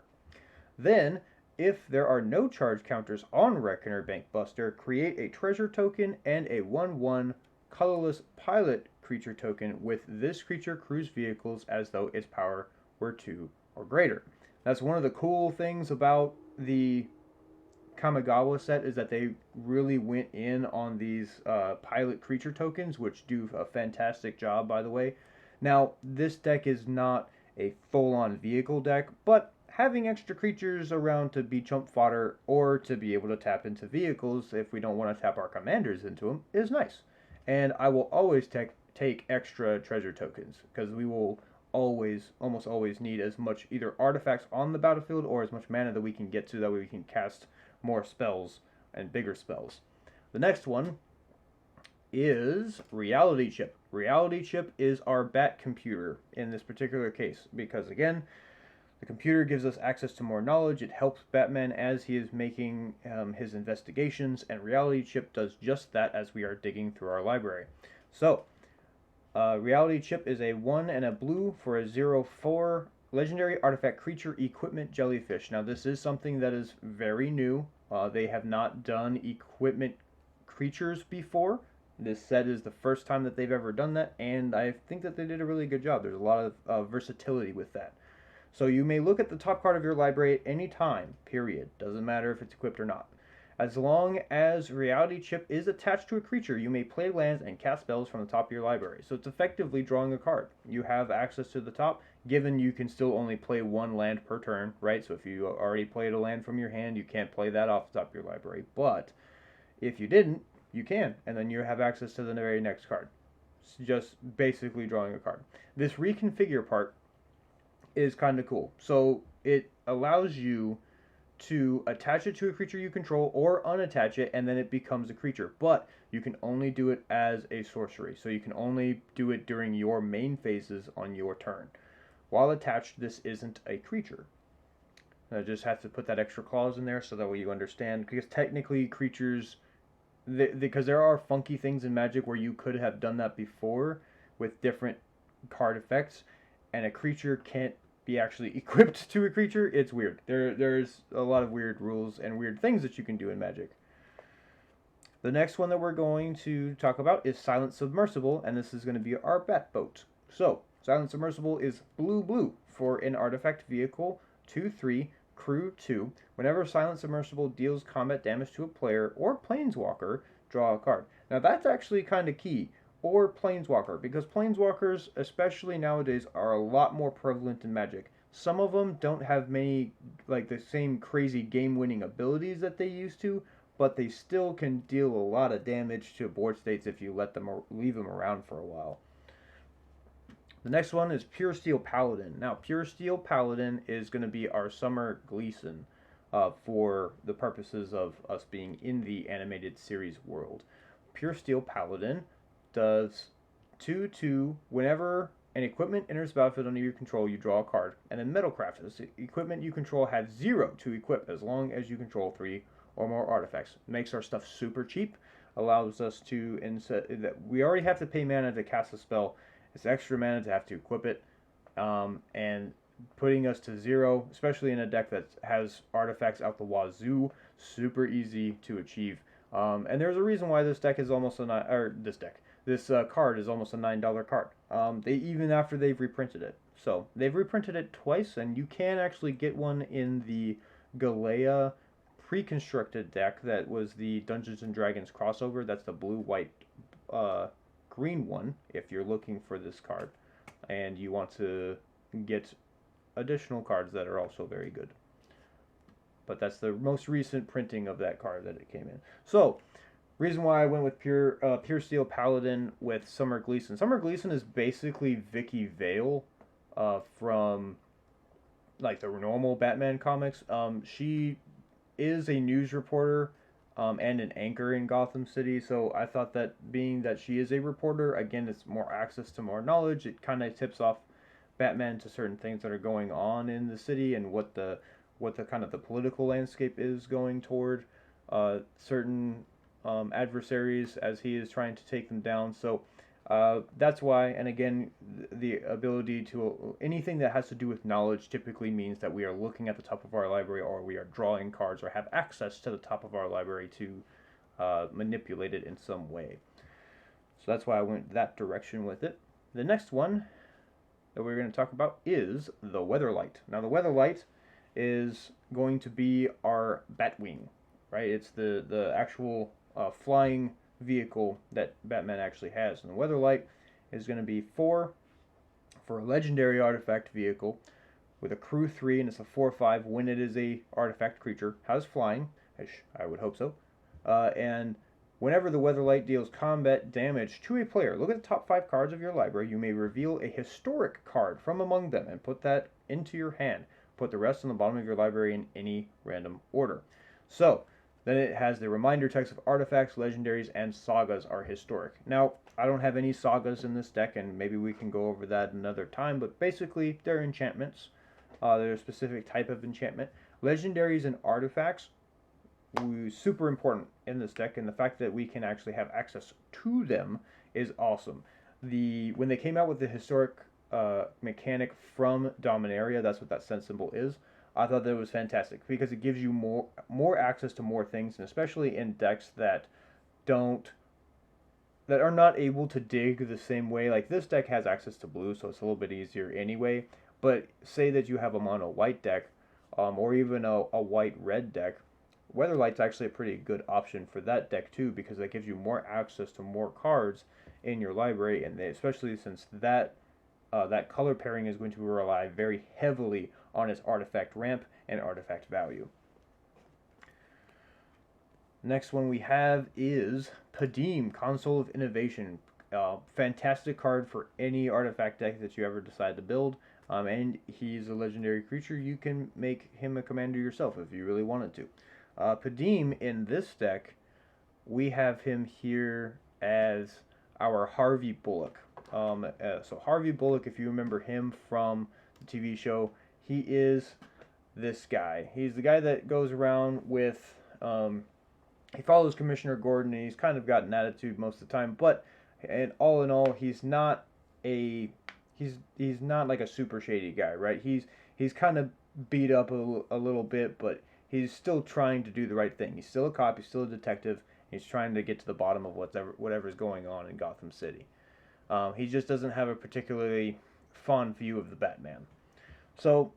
Then, if there are no charge counters on Reckoner Bankbuster, create a treasure token and a 1/1 colorless pilot creature token with this creature cruise vehicles as though its power were 2 or greater. That's one of the cool things about the Kamigawa set, is that they really went in on these pilot creature tokens, which do a fantastic job, by the way. Now, this deck is not a full-on vehicle deck, but having extra creatures around to be chump fodder or to be able to tap into vehicles if we don't want to tap our commanders into them is nice. And I will always take extra treasure tokens, because we will almost always need as much either artifacts on the battlefield or as much mana that we can get to, that way we can cast more spells and bigger spells. The next one is Reality Chip. Reality Chip is our Bat computer in this particular case, because again, the computer gives us access to more knowledge. It helps Batman as he is making his investigations, and Reality Chip does just that as we are digging through our library. So, Reality Chip is a 1 and a blue for a 0/4 legendary artifact creature equipment jellyfish. Now this is something that is very new. They have not done equipment creatures before. This set is the first time that they've ever done that, and I think that they did a really good job. There's a lot of versatility with that. So you may look at the top card of your library at any time, period. Doesn't matter if it's equipped or not. As long as Reality Chip is attached to a creature, you may play lands and cast spells from the top of your library. So it's effectively drawing a card. You have access to the top, given you can still only play 1 land per turn, right? So if you already played a land from your hand, you can't play that off the top of your library. But if you didn't, you can, and then you have access to the very next card. It's just basically drawing a card. This reconfigure part is kind of cool. So it allows you to attach it to a creature you control or unattach it, and then it becomes a creature. But you can only do it as a sorcery, so you can only do it during your main phases on your turn. While attached, this isn't a creature. I just have to put that extra clause in there so that way you understand, because technically creatures, because there are funky things in Magic where you could have done that before with different card effects, and a creature can't be actually equipped to a creature. It's weird. There's a lot of weird rules and weird things that you can do in Magic. The next one that we're going to talk about is Silent Submersible, and this is going to be our Bat Boat. So, Silent Submersible is blue for an artifact vehicle, 2/3, crew 2. Whenever Silent Submersible deals combat damage to a player or planeswalker, draw a card. Now that's actually kind of key, or planeswalker, because planeswalkers, especially nowadays, are a lot more prevalent in Magic. Some of them don't have many, like the same crazy game-winning abilities that they used to, but they still can deal a lot of damage to board states if you let them or leave them around for a while. The next one is Pure Steel Paladin. Now, Pure Steel Paladin is going to be our Summer Gleason for the purposes of us being in the animated series world. Pure Steel Paladin does 2/2. Whenever an equipment enters the battlefield under your control, you draw a card. And then Metalcraft. This equipment you control has 0 to equip as long as you control 3 or more artifacts. It makes our stuff super cheap. Allows us to insert that we already have to pay mana to cast a spell. It's extra mana to have to equip it, and putting us to 0, especially in a deck that has artifacts out the wazoo, super easy to achieve. And there's a reason why this deck is almost this card is almost a $9 card. Even after they've reprinted it. So they've reprinted it twice, and you can actually get one in the Galea pre-constructed deck that was the Dungeons and Dragons crossover. That's the blue, white, green one if you're looking for this card and you want to get additional cards that are also very good. But that's the most recent printing of that card that it came in. So, reason why I went with Pure Steel Paladin with Summer Gleason. Summer Gleason is basically Vicky Vale from like the normal Batman comics. She is a news reporter and an anchor in Gotham City, so I thought that being that she is a reporter, again, it's more access to more knowledge. It kind of tips off Batman to certain things that are going on in the city and what the kind of the political landscape is going toward certain adversaries as he is trying to take them down. So that's why, and again, the ability to anything that has to do with knowledge typically means that we are looking at the top of our library, or we are drawing cards, or have access to the top of our library to manipulate it in some way. So that's why I went that direction with it. The next one that we're going to talk about is the Weatherlight. Now the Weatherlight is going to be our Batwing, right? It's the actual flying vehicle that Batman actually has. And the Weatherlight is going to be 4 for a legendary artifact vehicle with a crew 3, and it's a 4/5 when it is a artifact creature. Has flying, I would hope so. And whenever the Weatherlight deals combat damage to a player, look at the top 5 cards of your library. You may reveal a historic card from among them and put that into your hand. Put the rest on the bottom of your library in any random order. So then it has the reminder text of artifacts, legendaries, and sagas are historic. Now, I don't have any sagas in this deck, and maybe we can go over that another time, but basically, they're enchantments. They're a specific type of enchantment. Legendaries and artifacts, super important in this deck, and the fact that we can actually have access to them is awesome. When they came out with the historic mechanic from Dominaria, that's what that sun symbol is, I thought that was fantastic because it gives you more access to more things, and especially in decks that are not able to dig the same way. Like this deck has access to blue, so it's a little bit easier anyway. But say that you have a mono white deck, or even a white red deck, Weatherlight's actually a pretty good option for that deck too, because that gives you more access to more cards in your library, and especially since that color pairing is going to rely very heavily on its artifact ramp and artifact value. Next one we have is Padeem, Console of Innovation. Fantastic card for any artifact deck that you ever decide to build. And he's a legendary creature. You can make him a commander yourself if you really wanted to. Padeem in this deck, we have him here as our Harvey Bullock. So Harvey Bullock, if you remember him from the TV show, he is this guy. He's the guy that goes around with, he follows Commissioner Gordon, and he's kind of got an attitude most of the time, but and all in all, he's not like a super shady guy, right? He's kind of beat up a little bit, but he's still trying to do the right thing. He's still a cop, he's still a detective, he's trying to get to the bottom of whatever's going on in Gotham City. He just doesn't have a particularly fond view of the Batman. So,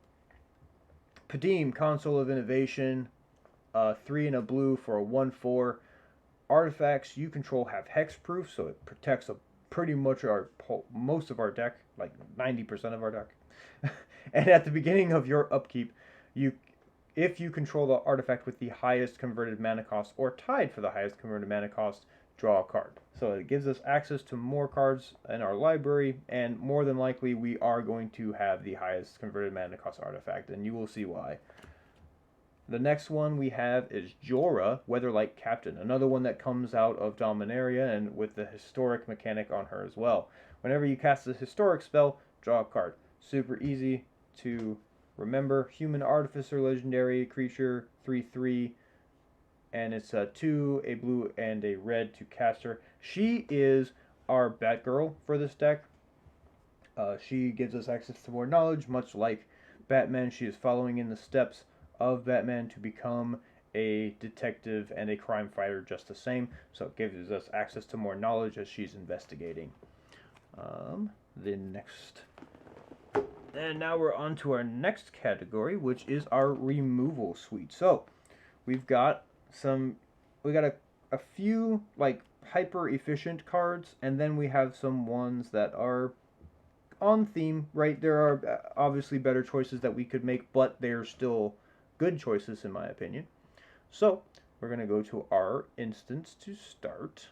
Padeem, Console of Innovation, 3 and a blue for a 1/4. Artifacts you control have hexproof, so it protects pretty much most of our deck, like 90% of our deck. And at the beginning of your upkeep, if you control the artifact with the highest converted mana cost or tied for the highest converted mana cost, draw a card. So it gives us access to more cards in our library, and more than likely we are going to have the highest converted mana cost artifact, and you will see why. The next one we have is Jorah, Weatherlight Captain, another one that comes out of Dominaria and with the historic mechanic on her as well. Whenever you cast a historic spell, draw a card. Super easy to remember. Human Artificer, legendary creature, 3/3, and it's a 2, a blue, and a red to cast her. She is our Batgirl for this deck. She gives us access to more knowledge, much like Batman. She is following in the steps of Batman to become a detective and a crime fighter just the same, so it gives us access to more knowledge as she's investigating. And now we're on to our next category, which is our removal suite. So we've got a few like hyper efficient cards, and then we have some ones that are on theme, right? There are obviously better choices that we could make, but they're still good choices in my opinion. So we're going to go to our instance to start.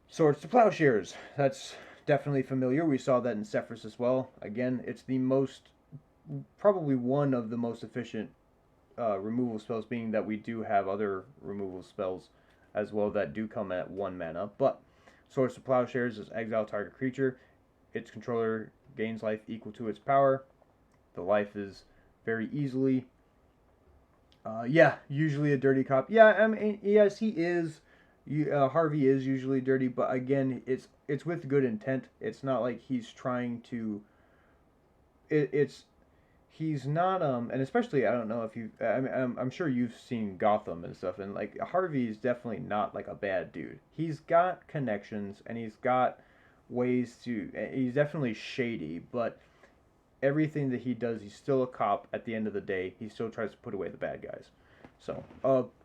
Swords to Plowshares. That's definitely familiar. We saw that in Zephyrs as well. Again, it's probably one of the most efficient removal spells, being that we do have other removal spells as well that do come at 1 mana. But Swords to Plowshares is exile target creature. Its controller gains life equal to its power. The life is very easily. Usually a dirty cop. Yeah, I mean, yes, he is. Harvey is usually dirty, but again, it's with good intent. It's not like he's trying to. He's not and especially I don't know if you. I mean, I'm sure you've seen Gotham and stuff, and like Harvey is definitely not like a bad dude. He's got connections and he's got ways to. He's definitely shady, but everything that he does, he's still a cop at the end of the day. He still tries to put away the bad guys. So,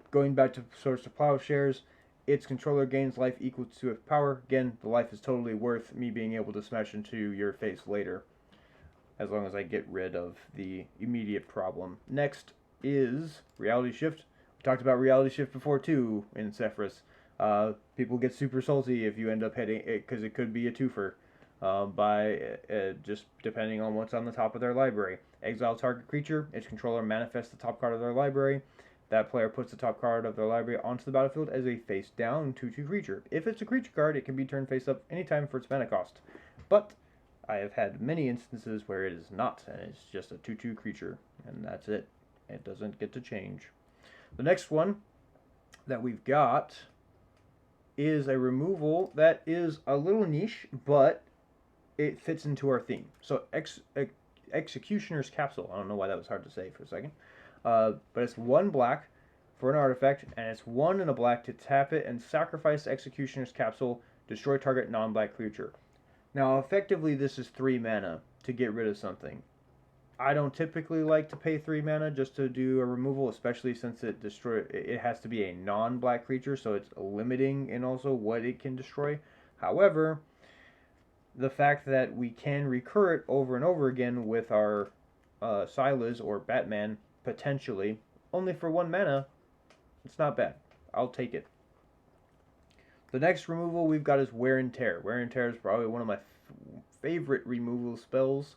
going back to Swords to Plowshares, its controller gains life equal to its power. Again, the life is totally worth me being able to smash into your face later, as long as I get rid of the immediate problem. Next is Reality Shift. We talked about Reality Shift before too in Zephyrs. People get super salty if you end up hitting it, because it could be a twofer. Just depending on what's on the top of their library. Exile target creature. Its controller manifests the top card of their library. That player puts the top card of their library onto the battlefield as a face-down 2/2 creature. If it's a creature card, it can be turned face-up anytime for its mana cost. But I have had many instances where it is not, and it's just a 2/2 creature, and that's it. It doesn't get to change. The next one that we've got is a removal that is a little niche, but it fits into our theme. So Executioner's Capsule. I don't know why that was hard to say for a second. But it's 1 black for an artifact, and it's 1 and a black to tap it and sacrifice Executioner's Capsule, destroy target non-black creature. Now, effectively, this is 3 mana to get rid of something. I don't typically like to pay 3 mana just to do a removal, especially since it has to be a non-black creature, so it's limiting in also what it can destroy. However, the fact that we can recur it over and over again with our Silas or Batman, potentially, only for 1 mana, It's not bad. I'll take it. The next removal we've got is Wear and Tear. Wear and Tear is probably one of my favorite removal spells.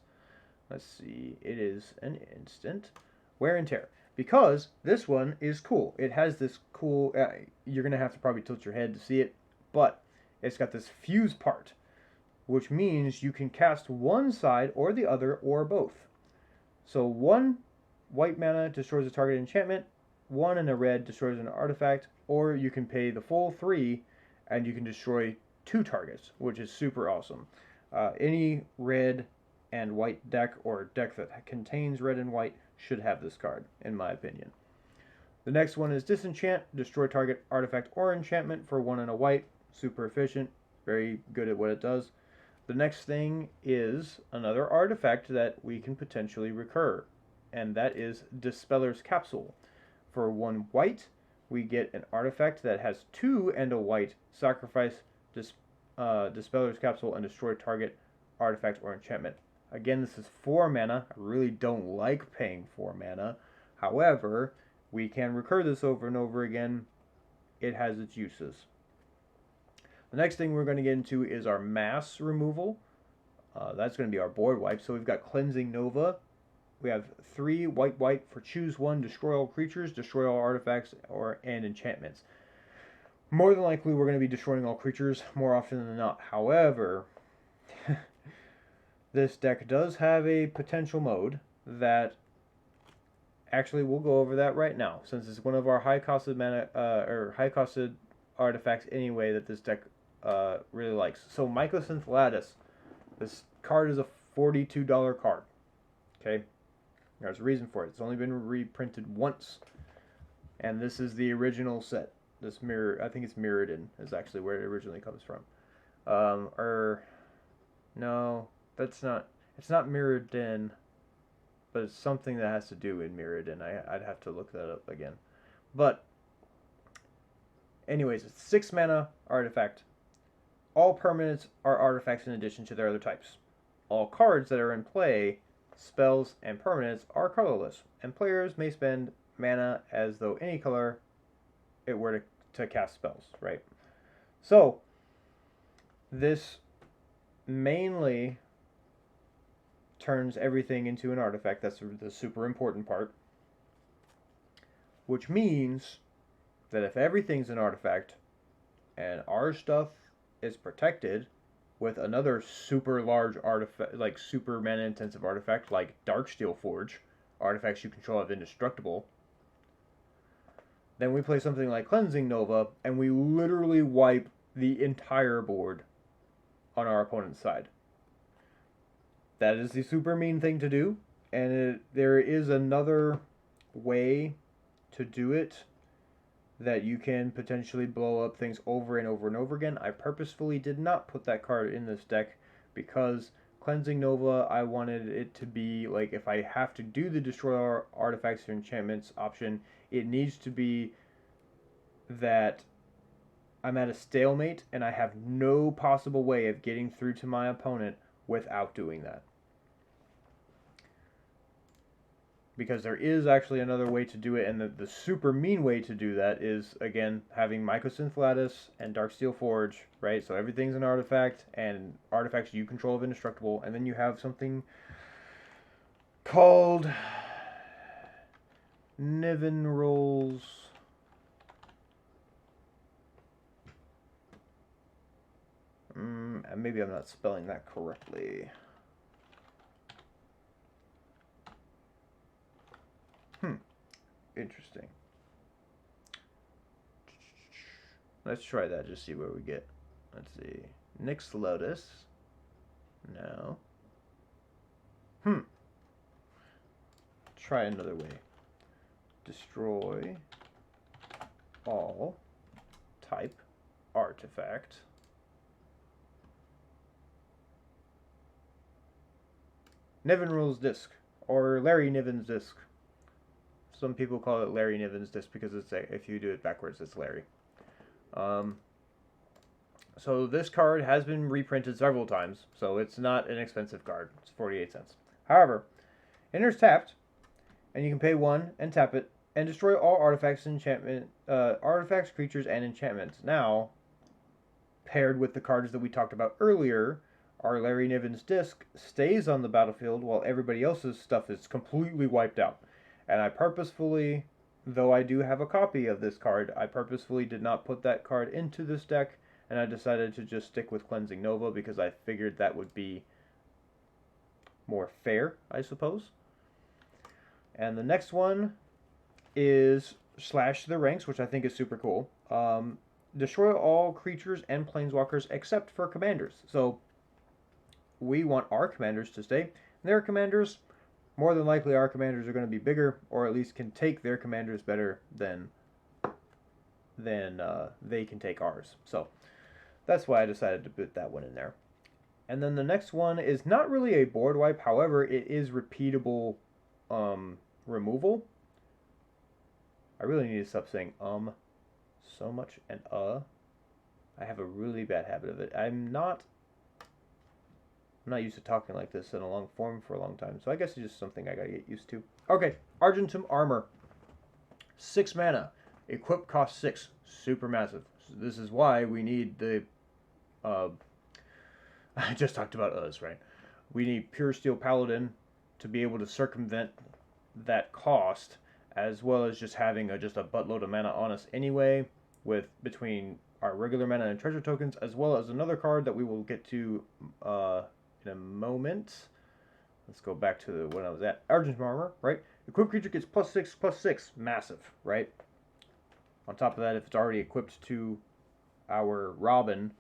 Let's see. It is an instant. Wear and Tear. Because this one is cool. It has this cool... you're going to have to probably tilt your head to see it. But it's got this fuse part, which means you can cast one side or the other or both. So 1 white mana destroys a target enchantment, 1 and a red destroys an artifact, or you can pay the full 3 and you can destroy 2 targets, which is super awesome. Any red and white deck or deck that contains red and white should have this card, in my opinion. The next one is Disenchant. Destroy target artifact or enchantment for 1 and a white. Super efficient. Very good at what it does. The next thing is another artifact that we can potentially recur, and that is Dispellers Capsule. For 1 white, we get an artifact that has 2 and a white. Sacrifice Dispellers Capsule and destroy target artifact or enchantment. Again, this is 4 mana. I really don't like paying 4 mana. However, we can recur this over and over again. It has its uses. The next thing we're going to get into is our mass removal. That's going to be our board wipe. So we've got Cleansing Nova. We have 3 white for choose 1, destroy all creatures, destroy all artifacts and enchantments. More than likely we're going to be destroying all creatures more often than not. However, this deck does have a potential mode that actually we'll go over that right now, since it's one of our high-costed mana or high-costed artifacts anyway that this deck really likes. So Microsynth Lattice. This card is a $42 card. Okay, there's a reason for it. It's only been reprinted once, and this is the original set. This mirror, I think it's Mirrodin, is actually where it originally comes from. No, that's not. It's not Mirrodin, but it's something that has to do with Mirrodin. I'd have to look that up again. But anyways, it's 6 mana artifact. All permanents are artifacts in addition to their other types. All cards that are in play, spells, and permanents are colorless, and players may spend mana as though any color it were to cast spells, right? So, this mainly turns everything into an artifact. That's the super important part. Which means that if everything's an artifact, and our stuff is protected with another super large artifact, like super mana intensive artifact, like Darksteel Forge, artifacts you control have indestructible, then we play something like Cleansing Nova, and we literally wipe the entire board on our opponent's side. That is the super mean thing to do, and there is another way to do it that you can potentially blow up things over and over and over again. I purposefully did not put that card in this deck because Cleansing Nova, I wanted it to be like, if I have to do the destroy artifacts or enchantments option, it needs to be that I'm at a stalemate and I have no possible way of getting through to my opponent without doing that. Because there is actually another way to do it, and the super mean way to do that is, again, having Microsynth Lattice and Darksteel Forge, right? So everything's an artifact, and artifacts you control of indestructible, and then you have something called Niven Rolls. Maybe I'm not spelling that correctly. Interesting. Let's try that, just see where we get. Let's see. Nyx Lotus. No. Try another way. Destroy all type artifact. Niven Rules Disc, or Larry Niven's Disc. Some people call it Larry Niven's Disc because it's if you do it backwards, it's Larry. So this card has been reprinted several times, so it's not an expensive card. It's 48 cents. However, enters tapped, and you can pay 1 and tap it and destroy all artifacts, artifacts, creatures, and enchantments. Now, paired with the cards that we talked about earlier, our Larry Niven's disc stays on the battlefield while everybody else's stuff is completely wiped out. And I purposefully, though I do have a copy of this card, I purposefully did not put that card into this deck, and I decided to just stick with Cleansing Nova because I figured that would be more fair, I suppose. And the next one is Slash the Ranks, which I think is super cool. Destroy all creatures and planeswalkers except for commanders. So we want our commanders to stay. Their commanders, more than likely our commanders are going to be bigger, or at least can take their commanders better than they can take ours. So that's why I decided to put that one in there. And then the next one is not really a board wipe, however, it is repeatable removal. I really need to stop saying so much and I have a really bad habit of it. I'm not used to talking like this in a long form for a long time, so I guess it's just something I gotta get used to. Okay, Argentum Armor. 6 mana. Equip cost 6. Super massive. So this is why we need the I just talked about us, right? We need Pure Steel Paladin to be able to circumvent that cost, as well as just having just a buttload of mana on us anyway, with between our regular mana and treasure tokens, as well as another card that we will get to in a moment. Let's go back to when I was at. Argentum Armor, right? Equipped creature gets +6/+6. Massive, right? On top of that, if it's already equipped to our Robin,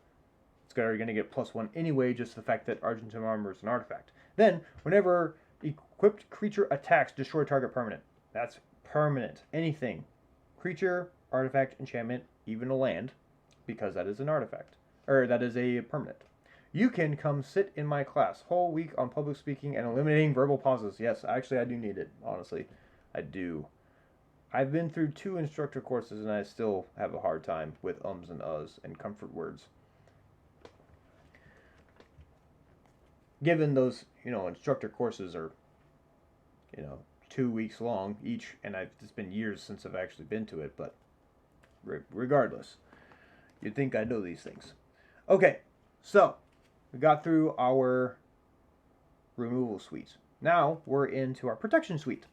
it's already going to get +1 anyway, just the fact that Argentum Armor is an artifact. Then, whenever equipped creature attacks, destroy target permanent. That's permanent. Anything. Creature, artifact, enchantment, even a land, because that is an artifact. Or that is a permanent. You can come sit in my class whole week on public speaking and eliminating verbal pauses. Yes, actually I do need it, honestly. I do. I've been through 2 instructor courses and I still have a hard time with ums and uhs and comfort words. Given those, instructor courses are, 2 weeks long each, and it's been years since I've actually been to it, but regardless, you'd think I know these things. Okay, so we got through our removal suite. Now we're into our protection suite.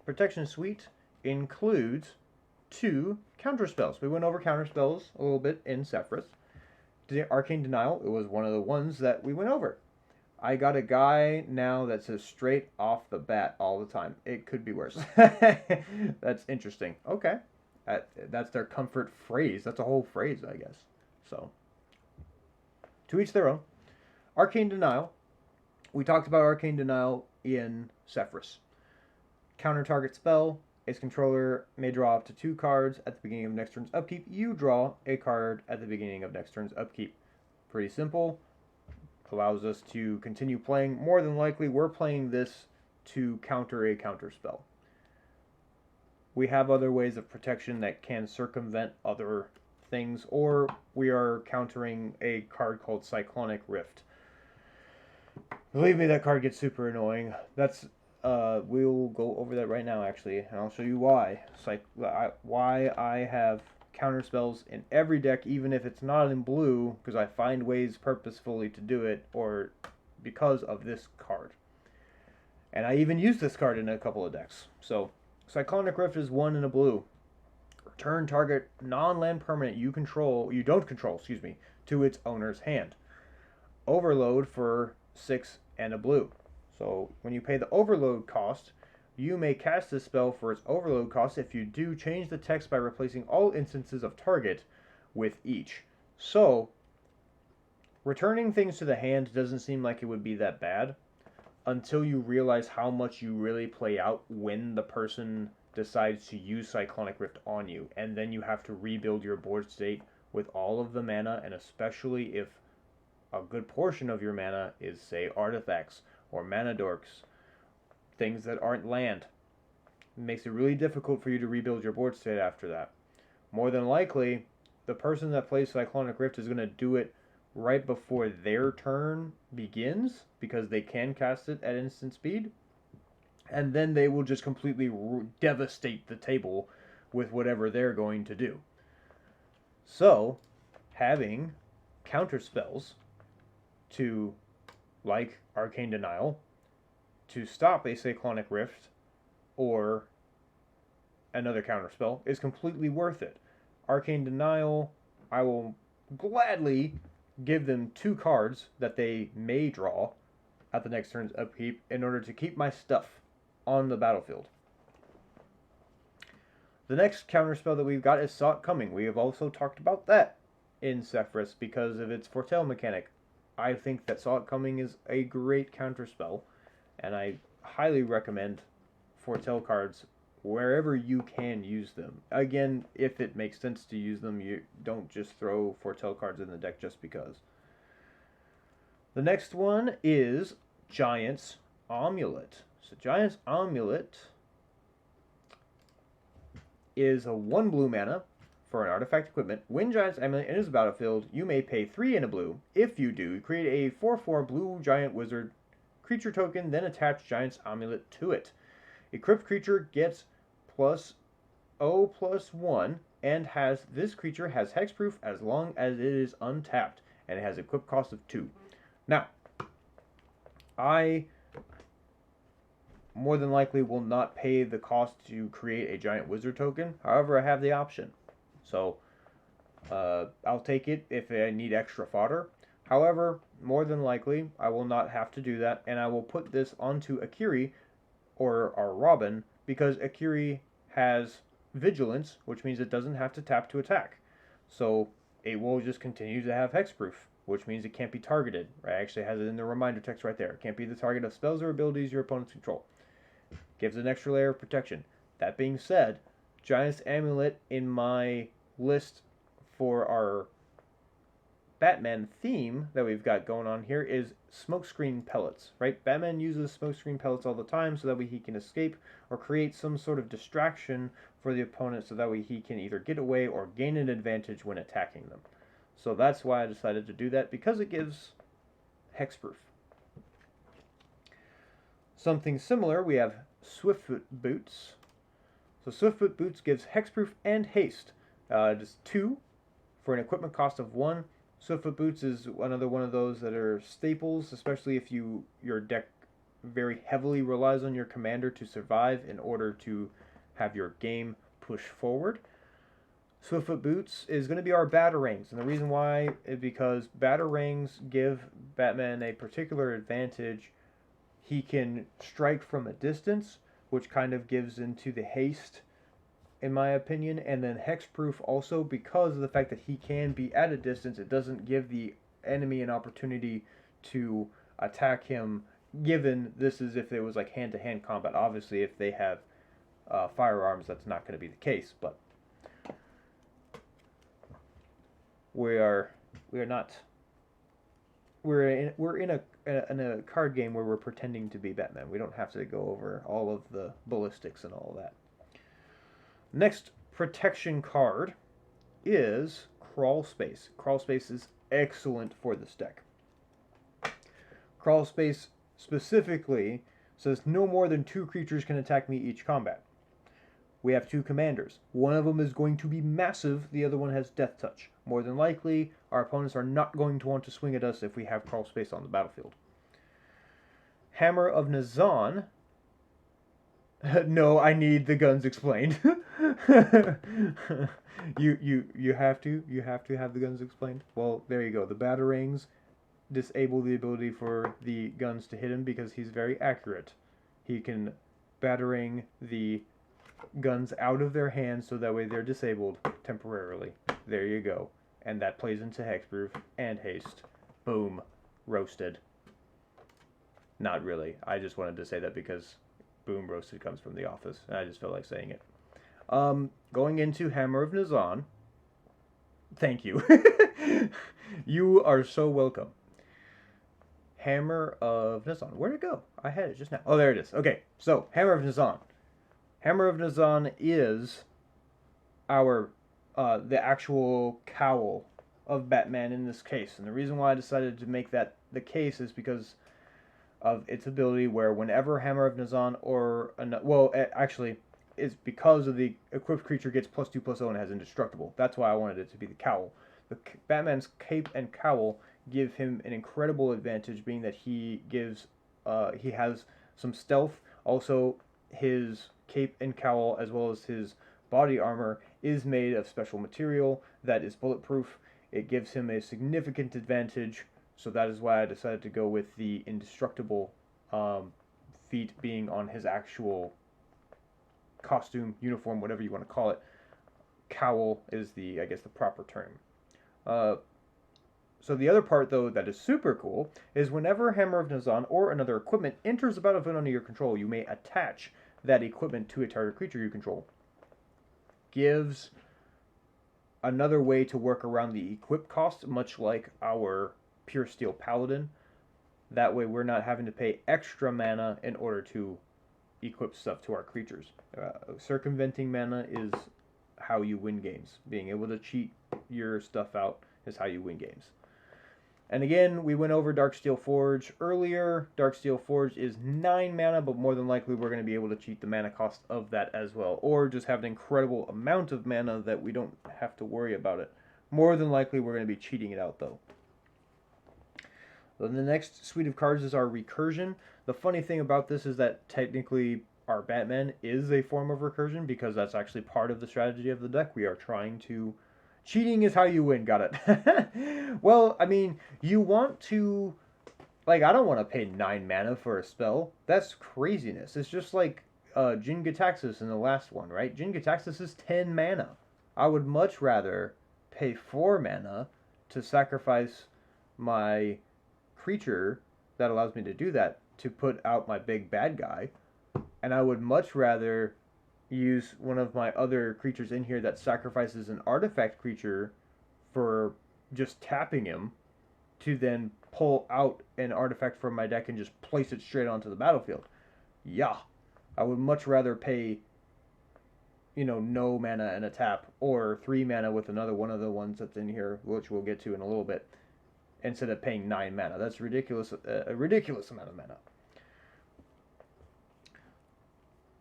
Protection suite includes 2 counter spells. We went over counter spells a little bit in Zephyrs. Arcane Denial, it was one of the ones that we went over. I got a guy now that says straight off the bat all the time. It could be worse. That's interesting. Okay. That's their comfort phrase. That's a whole phrase, I guess. So, to each their own. Arcane Denial. We talked about Arcane Denial in Zephyrs. Counter target spell. Its controller may draw up to 2 cards at the beginning of next turn's upkeep. You draw a card at the beginning of next turn's upkeep. Pretty simple. Allows us to continue playing. More than likely, we're playing this to counter a counter spell. We have other ways of protection that can circumvent other things, or we are countering a card called Cyclonic Rift. Believe me, that card gets super annoying. We'll go over that right now, actually, and I'll show you why. Why I have counter spells in every deck, even if it's not in blue, because I find ways purposefully to do it, or because of this card. And I even use this card in a couple of decks. So, Cyclonic Rift is 1 in a blue. Return target non-land permanent you don't control, to its owner's hand. Overload for 6 and a blue. So, when you pay the overload cost, you may cast this spell for its overload cost. If you do, change the text by replacing all instances of target with each. So, returning things to the hand doesn't seem like it would be that bad until you realize how much you really play out when the person decides to use Cyclonic Rift on you. And then you have to rebuild your board state with all of the mana, and especially if a good portion of your mana is, say, artifacts or mana dorks, things that aren't land. It makes it really difficult for you to rebuild your board state after that. More than likely, the person that plays Cyclonic Rift is going to do it right before their turn begins, because they can cast it at instant speed. and then they will just completely devastate the table with whatever they're going to do. So, having counter spells to, like Arcane Denial, to stop a Cyclonic Rift or another counterspell is completely worth it. Arcane Denial, I will gladly give them 2 cards that they may draw at the next turn's upkeep in order to keep my stuff on the battlefield. The next counterspell that we've got is Saw It Coming. We have also talked about that in Zephyrs because of its foretell mechanic. I think that Saw It Coming is a great counterspell, and I highly recommend foretell cards wherever you can use them. Again, if it makes sense to use them, you don't just throw foretell cards in the deck just because. The next one is Giant's Amulet. So Giant's Amulet is a 1 blue mana for an artifact equipment. When Giant's Amulet enters the battlefield, you may pay 3 in a blue. If you do, create a 4/4 blue giant wizard creature token, then attach Giant's Amulet to it. Equipped creature gets +0/+1 and this creature has hexproof as long as it is untapped, and it has equip cost of 2. Now, I more than likely will not pay the cost to create a giant wizard token. However, I have the option. So, I'll take it if I need extra fodder. However, more than likely, I will not have to do that, and I will put this onto Akiri or our Robin, because Akiri has Vigilance, which means it doesn't have to tap to attack. So, it will just continue to have hexproof, which means it can't be targeted. It actually has it in the reminder text right there. It can't be the target of spells or abilities your opponents control. Gives an extra layer of protection. That being said, Giant's Amulet in my list for our Batman theme that we've got going on here is smokescreen pellets, right? Batman uses smokescreen pellets all the time so that way he can escape or create some sort of distraction for the opponent so that way he can either get away or gain an advantage when attacking them. So that's why I decided to do that, because it gives hexproof. Something similar, we have Swiftfoot Boots. So Swiftfoot Boots gives hexproof and haste. Just 2 for an equipment cost of 1. Swiftfoot Boots is another one of those that are staples, especially if your deck very heavily relies on your commander to survive in order to have your game push forward. Swiftfoot Boots is going to be our Batarangs, and the reason why is because Batarangs give Batman a particular advantage. He can strike from a distance, which kind of gives into the haste, in my opinion, and then hexproof also because of the fact that he can be at a distance. It doesn't give the enemy an opportunity to attack him, given this is if it was like hand-to-hand combat. Obviously, if they have firearms, that's not going to be the case, but we're in a card game where we're pretending to be Batman. We don't have to go over all of the ballistics and all of that. Next protection card is Crawl Space. Crawl Space is excellent for this deck. Crawl Space specifically says no more than 2 creatures can attack me each combat. We have 2 commanders. One of them is going to be massive, the other one has Death Touch. More than likely, our opponents are not going to want to swing at us if we have Crawl Space on the battlefield. Hammer of Nazan. No, I need the guns explained. you have to have the guns explained. Well, there you go. The Batarangs disable the ability for the guns to hit him because he's very accurate. He can Batarang the guns out of their hands so that way they're disabled temporarily. There you go. And that plays into hexproof and haste. Boom. Roasted. Not really. I just wanted to say that because boom, roasted comes from The Office, and I just felt like saying it. Going into Hammer of Nazan. Thank you. You are so welcome. Hammer of Nazan. Where'd it go? I had it just now. Oh, there it is. Okay, so Hammer of Nazan. Hammer of Nazan is our the actual cowl of Batman in this case, and the reason why I decided to make that the case is because of its ability where whenever Hammer of Nazan or... Well, actually, it's because of the equipped creature gets +2/+0 and has indestructible. That's why I wanted it to be the cowl. Batman's cape and cowl give him an incredible advantage, being that he has some stealth. Also, his cape and cowl, as well as his body armor, is made of special material that is bulletproof. It gives him a significant advantage, so that is why I decided to go with the indestructible feat being on his actual costume, uniform, whatever you want to call it. Cowl is I guess, the proper term. So the other part, though, that is super cool is whenever Hammer of Nazan or another equipment enters the battlefield under your control, you may attach that equipment to a target creature you control. Gives another way to work around the equip cost, much like our Pure Steel Paladin. That way we're not having to pay extra mana in order to equip stuff to our creatures. Circumventing mana is how you win games. Being able to cheat your stuff out is how you win games. And again, we went over Darksteel Forge earlier. Darksteel Forge is 9 mana, but more than likely we're going to be able to cheat the mana cost of that as well. Or just have an incredible amount of mana that we don't have to worry about it. More than likely we're going to be cheating it out, though. Then the next suite of cards is our Recursion. The funny thing about this is that technically our Batman is a form of recursion, because that's actually part of the strategy of the deck. We are trying to... Cheating is how you win, got it. Well, I mean, you want to... Like, I don't want to pay 9 mana for a spell. That's craziness. It's just like Jin Gitaxias in the last one, right? Jin Gitaxias is 10 mana. I would much rather pay 4 mana to sacrifice my creature that allows me to do that, to put out my big bad guy. And I would much rather use one of my other creatures in here that sacrifices an artifact creature for just tapping him, to then pull out an artifact from my deck and just place it straight onto the battlefield. Yeah, I would much rather pay, no mana and a tap, or 3 mana with another one of the ones that's in here, which we'll get to in a little bit, instead of paying 9 mana. That's ridiculous, a ridiculous amount of mana.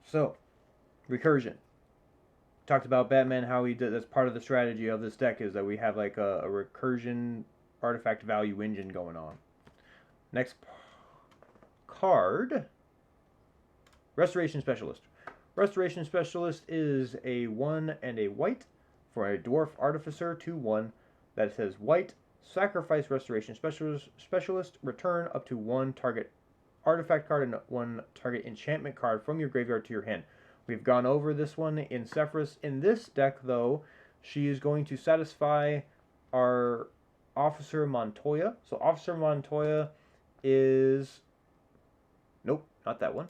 So, Recursion. Talked about Batman, how he did. That's part of the strategy of this deck, is that we have like a recursion artifact value engine going on. Next card, Restoration Specialist. Restoration Specialist is a 1 and a white for a Dwarf Artificer 2/1 that says white, sacrifice Restoration Specialist, return up to 1 target artifact card and 1 target enchantment card from your graveyard to your hand. We've gone over this one in Zephyrs. In this deck, though, she is going to satisfy our Officer Montoya. So Officer Montoya is... Nope, not that one.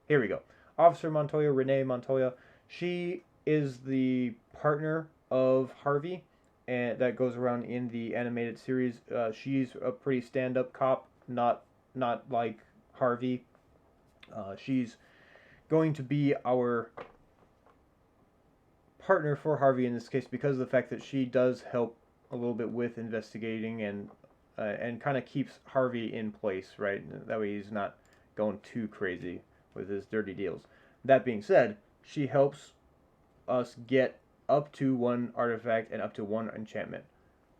Here we go. Officer Montoya, Renee Montoya. She is the partner of Harvey, and that goes around in the animated series. She's a pretty stand-up cop, not like Harvey. She's going to be our partner for Harvey in this case, because of the fact that she does help a little bit with investigating and kind of keeps Harvey in place, right? That way he's not going too crazy with his dirty deals. That being said, she helps us get up to 1 artifact and up to 1 enchantment,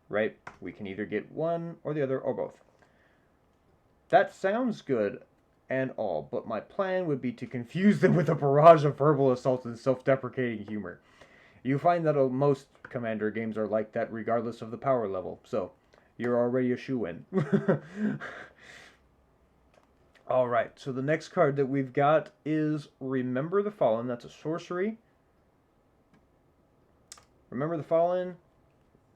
right? We can either get one or the other, or both. That sounds good and all, but my plan would be to confuse them with a barrage of verbal assaults and self-deprecating humor. You find that most Commander games are like that regardless of the power level, so you're already a shoo-in. Alright, so the next card that we've got is Remember the Fallen. That's a sorcery. Remember the Fallen,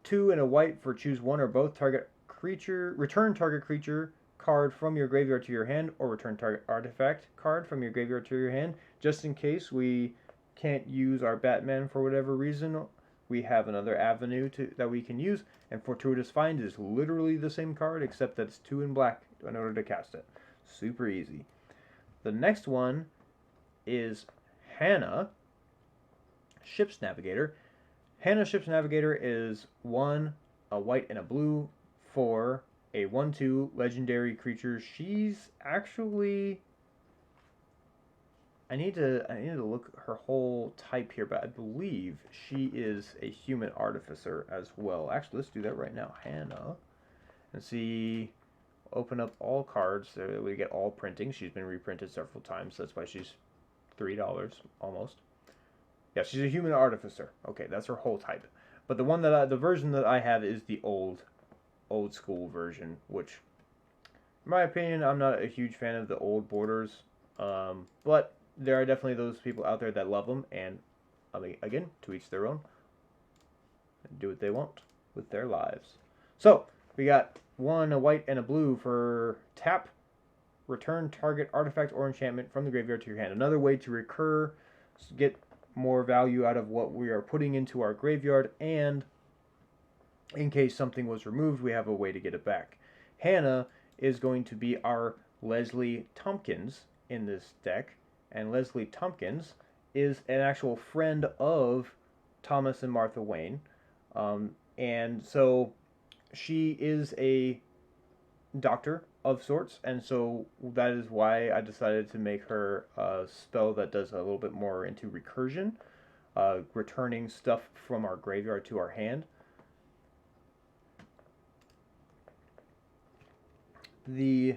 2 and a white for choose 1 or both target creature, return target creature card from your graveyard to your hand, or return target artifact card from your graveyard to your hand. Just in case we can't use our Batman for whatever reason, we have another avenue that we can use, and Fortuitous Find is literally the same card, except that it's 2 in black in order to cast it. Super easy. The next one is Hannah, Ship's Navigator. Hannah, Ship's Navigator is 1, a white and a blue for a 1/2 legendary creature. She's actually... I need to look her whole type here, but I believe she is a human artificer as well. Actually, let's do that right now. Hannah. And see, open up all cards. So we get all printing. She's been reprinted several times. So that's why she's $3 almost. Yeah, she's a human artificer. Okay, that's her whole type. But the version that I have is the old school version, which, in my opinion, I'm not a huge fan of the old borders. But there are definitely those people out there that love them, and I mean, again, to each their own. Do what they want with their lives. So we got one, a white, and a blue for tap. Return target artifact or enchantment from the graveyard to your hand. Another way to recur, get more value out of what we are putting into our graveyard, and in case something was removed, we have a way to get it back. Hannah is going to be our Leslie Tompkins in this deck, and Leslie Tompkins is an actual friend of Thomas and Martha Wayne, and so she is a doctor of sorts, and so that is why I decided to make her a spell that does a little bit more into recursion, returning stuff from our graveyard to our hand. The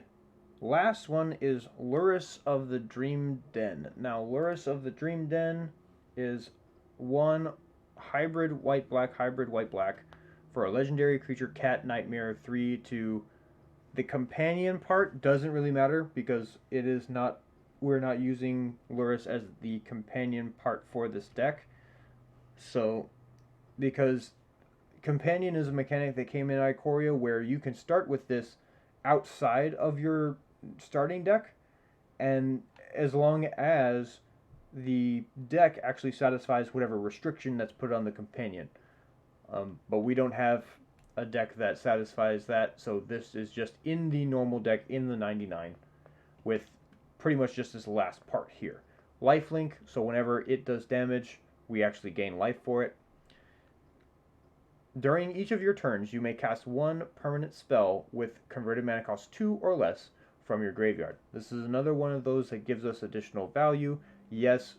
last one is Luris of the Dream Den. Now, Luris of the Dream Den is one hybrid white-black for a legendary creature cat nightmare 3/2. The companion part doesn't really matter because it is not, we're not using Luris as the companion part for this deck. So, because companion is a mechanic that came in Ikoria where you can start with this outside of your starting deck, and as long as the deck actually satisfies whatever restriction that's put on the companion. But we don't have a deck that satisfies that, so this is just in the normal deck in the 99 with pretty much just this last part here. Lifelink, so whenever it does damage, we actually gain life for it. During each of your turns, you may cast one permanent spell with converted mana cost 2 or less from your graveyard. This is another one of those that gives us additional value. Yes,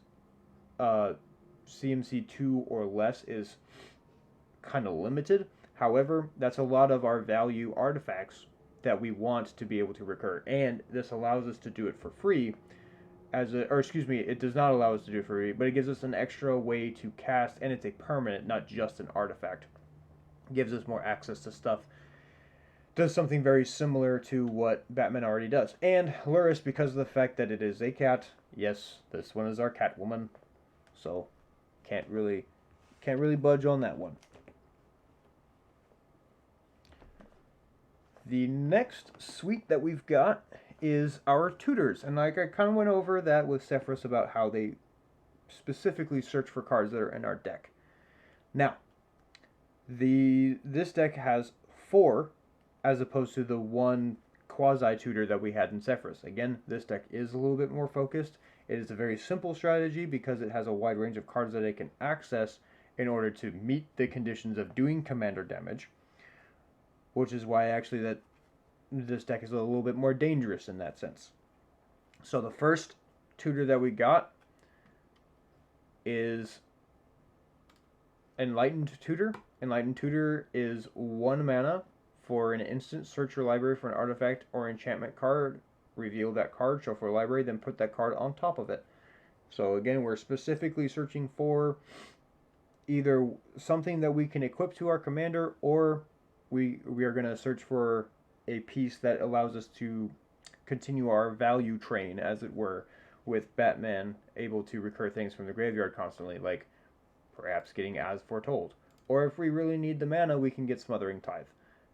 CMC 2 or less is kind of limited. However, that's a lot of our value artifacts that we want to be able to recur, and this allows us to do it for free. It does not allow us to do it for free, but it gives us an extra way to cast, and it's a permanent, not just an artifact. It gives us more access to stuff. Does something very similar to what Batman already does. And Luris, because of the fact that it is a cat, yes, this one is our Catwoman, so can't really budge on that one. The next suite that we've got is our tutors, and like I kind of went over that with Zephyrs about how they specifically search for cards that are in our deck. Now, this deck has 4 as opposed to the one quasi-tutor that we had in Zephyrs. Again, this deck is a little bit more focused. It is a very simple strategy because it has a wide range of cards that it can access in order to meet the conditions of doing commander damage, which is why actually that this deck is a little bit more dangerous in that sense. So the first tutor that we got is Enlightened Tutor. Enlightened Tutor is 1 mana for an instant. Search your library for an artifact or enchantment card. Reveal that card, shuffle your library, then put that card on top of it. So again, we're specifically searching for either something that we can equip to our commander, or we are going to search for a piece that allows us to continue our value train, as it were, with Batman able to recur things from the graveyard constantly, like perhaps getting As Foretold. Or if we really need the mana, we can get Smothering Tithe.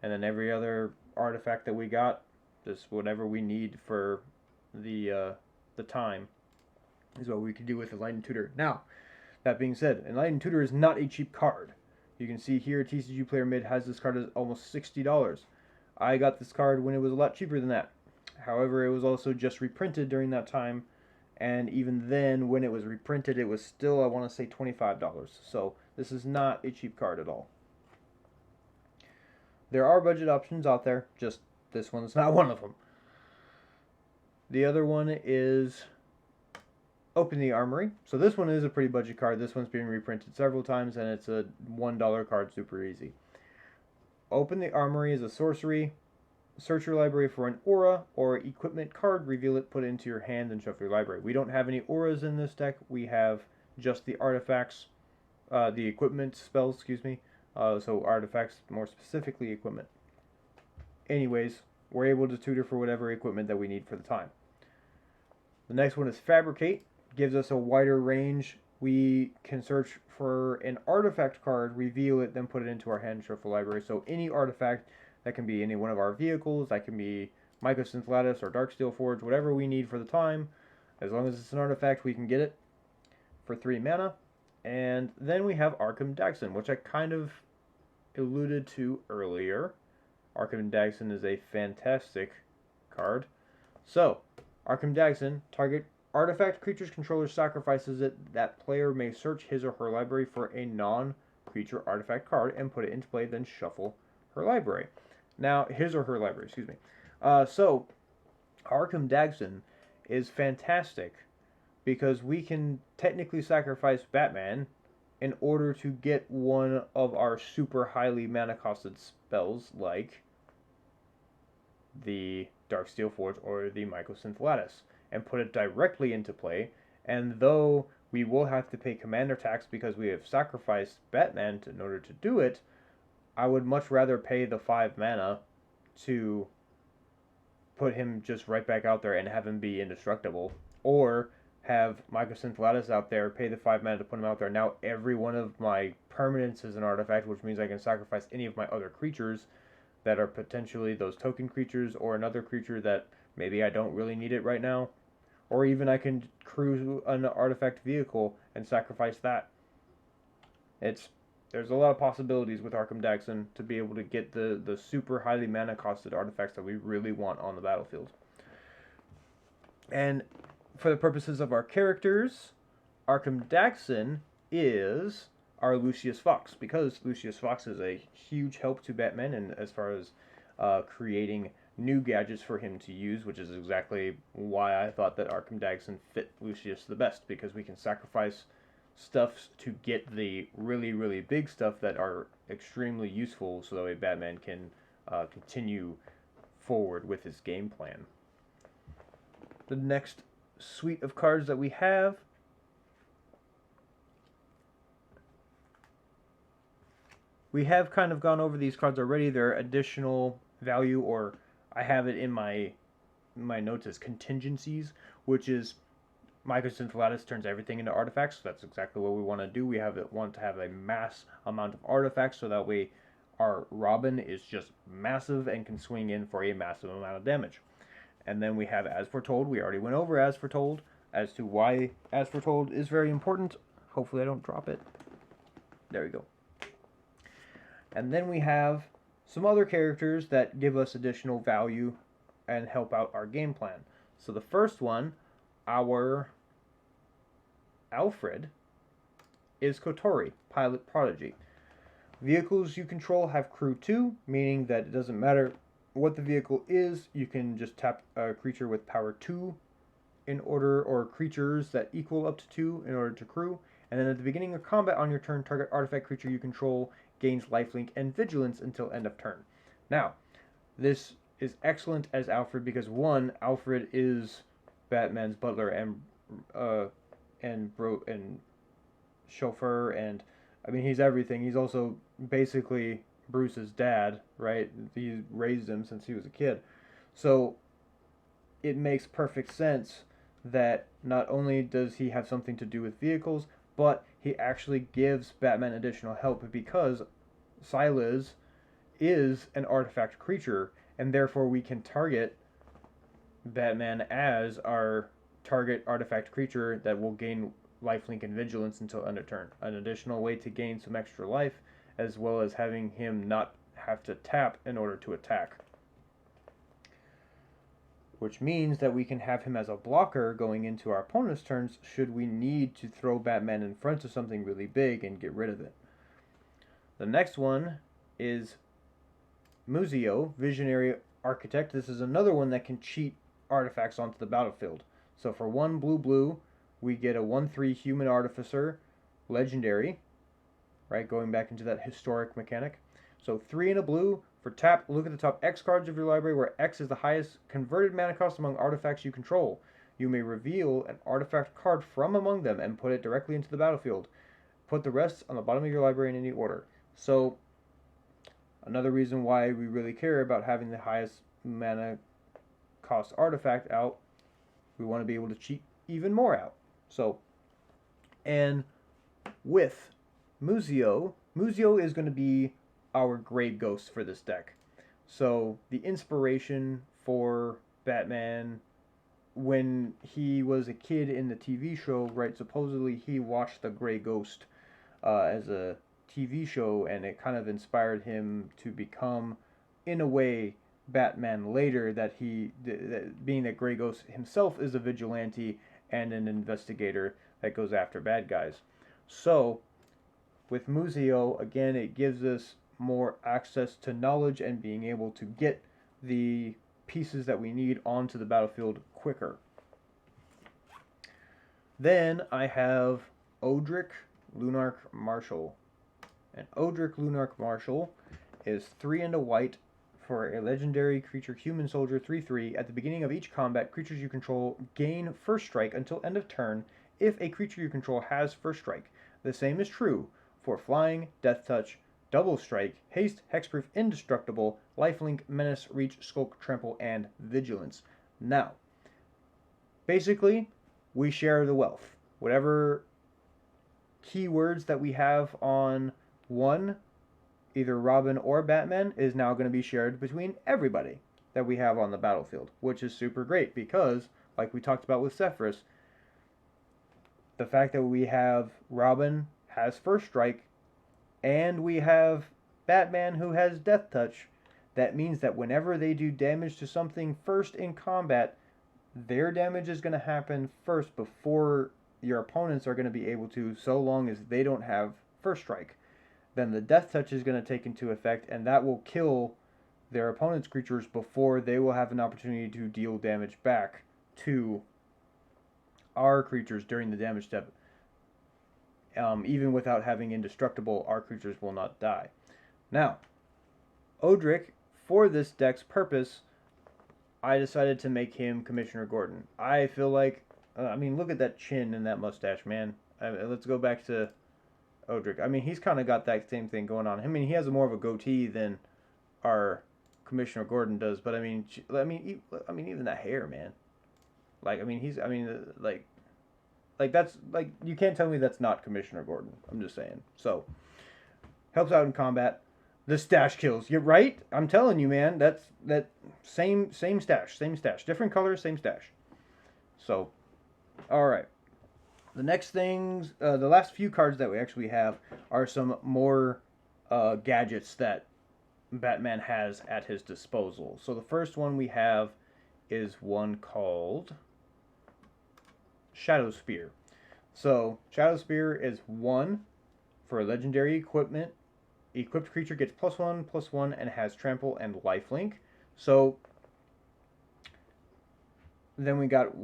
And then every other artifact that we got, just whatever we need for the time, is what we can do with Enlightened Tutor. Now, that being said, Enlightened Tutor is not a cheap card. You can see here, TCG Player Mid has this card at almost $60. I got this card when it was a lot cheaper than that. However, it was also just reprinted during that time, and even then, when it was reprinted, it was still, I want to say, $25. So this is not a cheap card at all. There are budget options out there, just This one's not one of them. The other one is Open the Armory. So this one is a pretty budget card. This one's been reprinted several times, and it's a $1 card, super easy. Open the Armory is a sorcery. Search your library for an aura or equipment card, reveal it, put it into your hand, and shuffle your library. We don't have any auras in this deck. We have just the artifacts, the equipment spells, excuse me. So artifacts, more specifically equipment. Anyways, we're able to tutor for whatever equipment that we need for the time. The next one is Fabricate. Gives us a wider range. We can search for an artifact card, reveal it, then put it into our hand, shuffle library. So any artifact, that can be any one of our vehicles, that can be Microsynth Lattice or Darksteel Forge, whatever we need for the time. As long as it's an artifact, we can get it for 3 mana. And then we have Arkham Dagson, which I kind of alluded to earlier. Arkham Dagson is a fantastic card. So, Arkham Dagson, target artifact creature's controller sacrifices it. That player may search his or her library for a non-creature artifact card and put it into play, then shuffle her library. Now, his or her library, excuse me. So, Arkham Dagson is fantastic because we can technically sacrifice Batman in order to get one of our super highly mana costed spells like the Darksteel Forge or the Microsynth Lattice, and put it directly into play. And though we will have to pay commander tax because we have sacrificed Batman in order to do it, I would much rather pay the 5 mana to put him just right back out there and have him be indestructible, or have Microsynth Lattice out there, pay the 5 mana to put him out there. Now every one of my permanents is an artifact, which means I can sacrifice any of my other creatures that are potentially those token creatures, or another creature that maybe I don't really need it right now. Or even I can crew an artifact vehicle and sacrifice that. There's a lot of possibilities with Arkham Dagson to be able to get the super highly mana costed artifacts that we really want on the battlefield. And for the purposes of our characters, Arkham Dagson is our Lucius Fox, because Lucius Fox is a huge help to Batman, and as far as creating new gadgets for him to use, which is exactly why I thought that Arkham Dagson fit Lucius the best, because we can sacrifice stuff to get the really, really big stuff that are extremely useful, so that way Batman can continue forward with his game plan. The next suite of cards that we have kind of gone over these cards already. They're additional value, or I have it in my notes as contingencies, which is Microsynth Lattice turns everything into artifacts. So that's exactly what we want to do. We want to have a mass amount of artifacts, so that way our Robin is just massive and can swing in for a massive amount of damage. And then we have As Foretold. We already went over As Foretold as to why As Foretold is very important. Hopefully I don't drop it. There we go. And then we have some other characters that give us additional value and help out our game plan. So the first one, our Alfred, is Kotori, Pilot Prodigy. Vehicles you control have crew 2, meaning that it doesn't matter what the vehicle is, you can just tap a creature with power 2 in order, or creatures that equal up to 2 in order to crew. And then at the beginning of combat on your turn, target artifact creature you control gains lifelink and vigilance until end of turn. Now, this is excellent as Alfred because, one, Alfred is Batman's butler and chauffeur, and I mean, he's everything. He's also basically Bruce's dad, right? He raised him since he was a kid. So it makes perfect sense that not only does he have something to do with vehicles, but he actually gives Batman additional help, because Silas is an artifact creature, and therefore we can target Batman as our target artifact creature that will gain lifelink and vigilance until end of turn. An additional way to gain some extra life, as well as having him not have to tap in order to attack. Which means that we can have him as a blocker going into our opponent's turns should we need to throw Batman in front of something really big and get rid of it. The next one is Muzio, Visionary Architect. This is another one that can cheat artifacts onto the battlefield. So for 1 blue, we get a 1/3 Human Artificer, legendary, right? Going back into that historic mechanic. So 3 in a blue. For tap, look at the top X cards of your library, where X is the highest converted mana cost among artifacts you control. You may reveal an artifact card from among them and put it directly into the battlefield. Put the rest on the bottom of your library in any order. So, another reason why we really care about having the highest mana cost artifact out, we want to be able to cheat even more out. So, and with Muzio is going to be our Grave Ghost for this deck. So the inspiration for Batman when he was a kid in the TV show, right? Supposedly he watched the Grey Ghost as a TV show, and it kind of inspired him to become, in a way, Batman later. That being that Grey Ghost himself is a vigilante and an investigator that goes after bad guys. So with Muzio, again, it gives us more access to knowledge and being able to get the pieces that we need onto the battlefield quicker. Then I have Odric Lunarch Marshal. And Odric Lunarch Marshal is 3 and a white for a legendary creature human soldier 3/3. At the beginning of each combat, creatures you control gain first strike until end of turn if a creature you control has first strike. The same is true for flying, death touch, double strike, haste, hexproof, indestructible, lifelink, menace, reach, skulk, trample, and vigilance. Now, basically, we share the wealth. Whatever keywords that we have on one, either Robin or Batman, is now going to be shared between everybody that we have on the battlefield, which is super great because, like we talked about with Zephyrs, the fact that we have Robin has first strike, and we have Batman who has death touch, that means that whenever they do damage to something first in combat, their damage is going to happen first before your opponents are going to be able to, so long as they don't have first strike. Then the death touch is going to take into effect, and that will kill their opponent's creatures before they will have an opportunity to deal damage back to our creatures during the damage step. Even without having indestructible, our creatures will not die. Now, Odric, for this deck's purpose, I decided to make him Commissioner Gordon. I feel like, look at that chin and that mustache, man. Let's go back to Odric. He's kind of got that same thing going on. He has more of a goatee than our Commissioner Gordon does, but even that hair, man. That's like, you can't tell me that's not Commissioner Gordon. I'm just saying. So, helps out in combat. The stash kills. You're right. I'm telling you, man. That same stash, different colors, same stash. So, all right. The next things, the last few cards that we actually have are some more gadgets that Batman has at his disposal. So the first one we have is one called Shadow Spear. So Shadow Spear is 1 for a legendary equipment. Equipped creature gets +1/+1 and has trample and lifelink. So then we got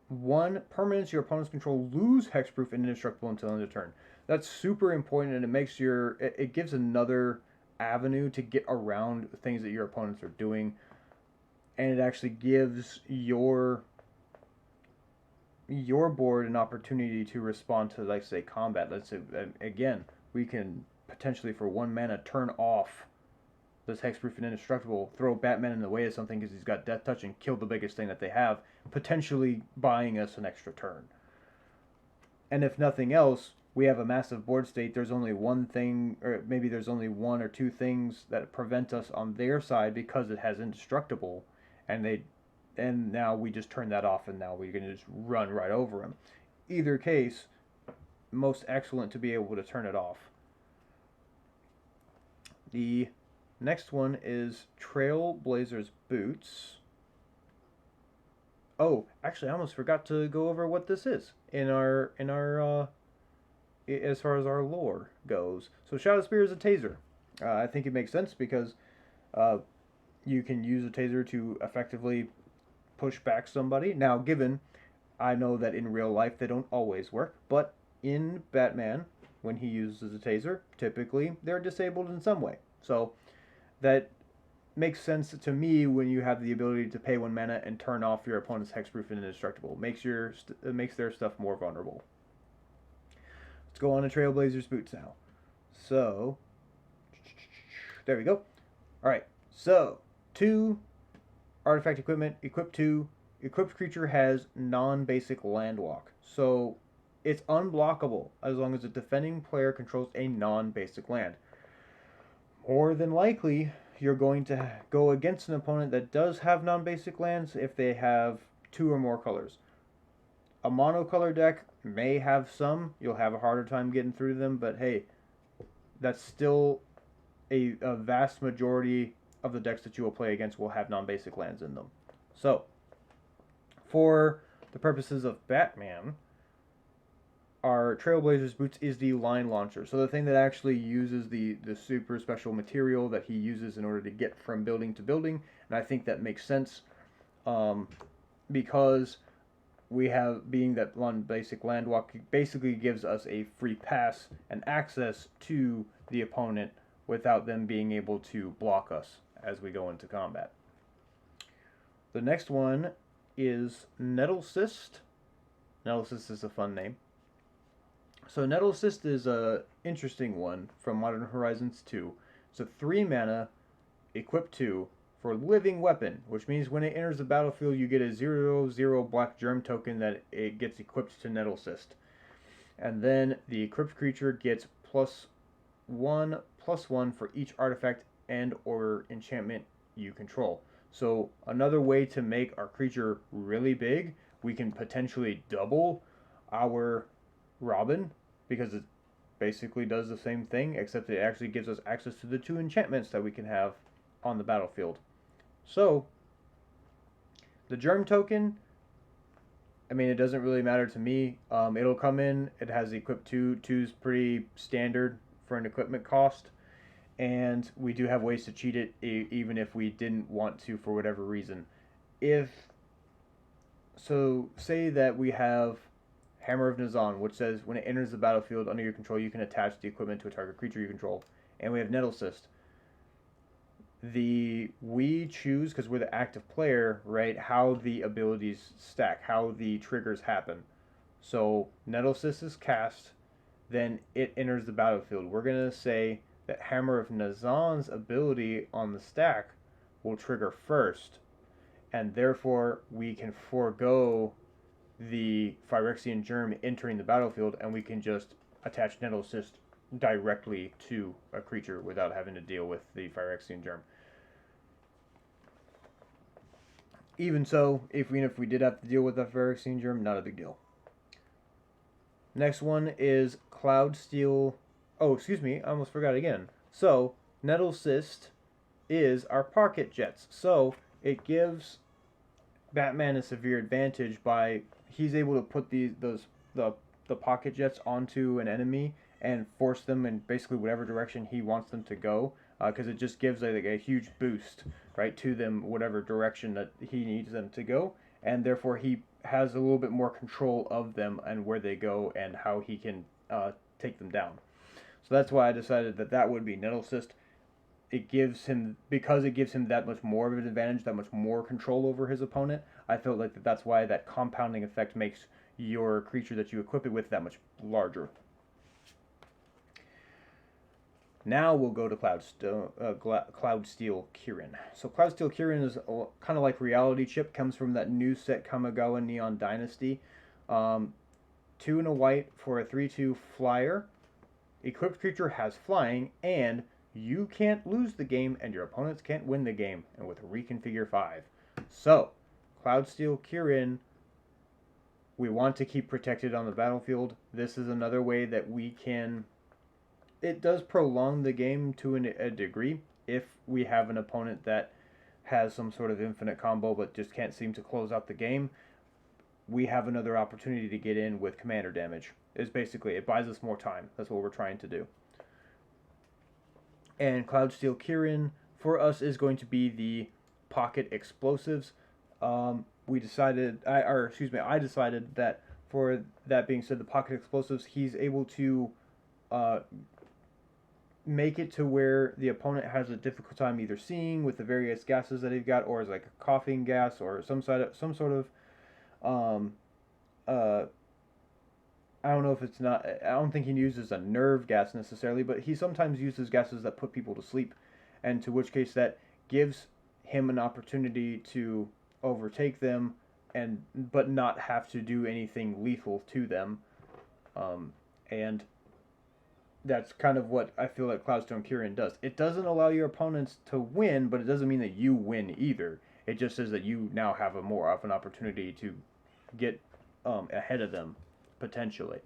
1 permanents your opponents control lose hexproof and indestructible until end of turn. That's super important, and it makes it gives another avenue to get around things that your opponents are doing, and it actually gives your board an opportunity to respond to, like, say, combat. Let's say, again, we can potentially for 1 mana turn off this hexproof and indestructible, throw Batman in the way of something because he's got death touch, and kill the biggest thing that they have, potentially buying us an extra turn. And if nothing else, we have a massive board state. There's only one thing, or maybe there's only 1 or 2 things that prevent us on their side because it has indestructible, and now we just turn that off, and now we're going to just run right over them. Either case, most excellent to be able to turn it off. The next one is Trailblazers Boots. Oh, actually, I almost forgot to go over what this is in our as far as our lore goes. So Shadow Spear is a taser. I think it makes sense because you can use a taser to effectively push back somebody. Now, given I know that in real life they don't always work, but in Batman, when he uses a taser, typically they're disabled in some way. So that makes sense to me when you have the ability to pay 1 mana and turn off your opponent's hexproof and indestructible. Makes their stuff more vulnerable. Let's go on to Trailblazers Boots now. So, there we go. Alright, so, 2 artifact equipment, equip 2. Equipped creature has non-basic land walk. So, it's unblockable as long as a defending player controls a non-basic land. More than likely, you're going to go against an opponent that does have non-basic lands if they have 2 or more colors. A monocolor deck may have some. You'll have a harder time getting through them, but hey, that's still a vast majority of the decks that you will play against will have non-basic lands in them. So, for the purposes of Batman, our Trailblazers Boots is the line launcher. So the thing that actually uses the super special material that he uses in order to get from building to building. And I think that makes sense because we have, being that one basic land walk basically gives us a free pass and access to the opponent without them being able to block us as we go into combat. The next one is Nettlecyst. Nettlecyst is a fun name. So Nettlecyst is a interesting one from Modern Horizons 2. It's a 3 mana, equip 2 for Living Weapon, which means when it enters the battlefield you get a 0/0 black germ token that it gets equipped to Nettlecyst. And then the equipped creature gets +1/+1 for each artifact and or enchantment you control. So another way to make our creature really big, we can potentially double our Robin, because it basically does the same thing, except it actually gives us access to the 2 enchantments that we can have on the battlefield. So, the Germ token, I mean, it doesn't really matter to me. It'll come in, it has equip 2. 2's pretty standard for an equipment cost, and we do have ways to cheat it even if we didn't want to for whatever reason. So, say that we have Hammer of Nazan, which says when it enters the battlefield under your control, you can attach the equipment to a target creature you control. And we have Nettlecyst. We choose, because we're the active player, right, how the abilities stack, how the triggers happen. So Nettlecyst is cast, then it enters the battlefield. We're going to say that Hammer of Nazan's ability on the stack will trigger first, and therefore we can forego the Phyrexian Germ entering the battlefield, and we can just attach Nettlecyst directly to a creature without having to deal with the Phyrexian Germ. Even so, even if we did have to deal with the Phyrexian Germ, not a big deal. Next one is Cloudsteel. Oh, excuse me, I almost forgot again. So, Nettlecyst is our pocket jets. So, it gives Batman a severe advantage by he's able to put the pocket jets onto an enemy and force them in basically whatever direction he wants them to go, because it just gives a huge boost, right, to them, whatever direction that he needs them to go, and therefore he has a little bit more control of them and where they go and how he can take them down. So that's why I decided that would be Nettlecyst. Because it gives him that much more of an advantage, that much more control over his opponent, I felt like that's why that compounding effect makes your creature that you equip it with that much larger. Now we'll go to Cloudsteel Kirin. So Cloudsteel Kirin is kind of like Reality Chip, comes from that new set Kamigawa Neon Dynasty. 2 and a white for a 3/2 flyer. Equipped creature has flying, and you can't lose the game, and your opponents can't win the game, and with a reconfigure 5. So, Cloudsteel Kirin, we want to keep protected on the battlefield. This is another way that we can... It does prolong the game to a degree if we have an opponent that has some sort of infinite combo but just can't seem to close out the game. We have another opportunity to get in with commander damage. It's basically, it buys us more time. That's what we're trying to do. And Cloudsteel Kirin for us is going to be the pocket explosives. I decided that for that being said, the pocket explosives, he's able to uh, make it to where the opponent has a difficult time either seeing with the various gases that he's got, or is like a coughing gas, or some sort of um, uh, I don't know if it's not. I don't think he uses a nerve gas necessarily, but he sometimes uses gases that put people to sleep, and to which case that gives him an opportunity to overtake them, and but not have to do anything lethal to them, and that's kind of what I feel like Cloudstone Kyrian does. It doesn't allow your opponents to win, but it doesn't mean that you win either. It just says that you now have a more of an opportunity to get ahead of them, potentially.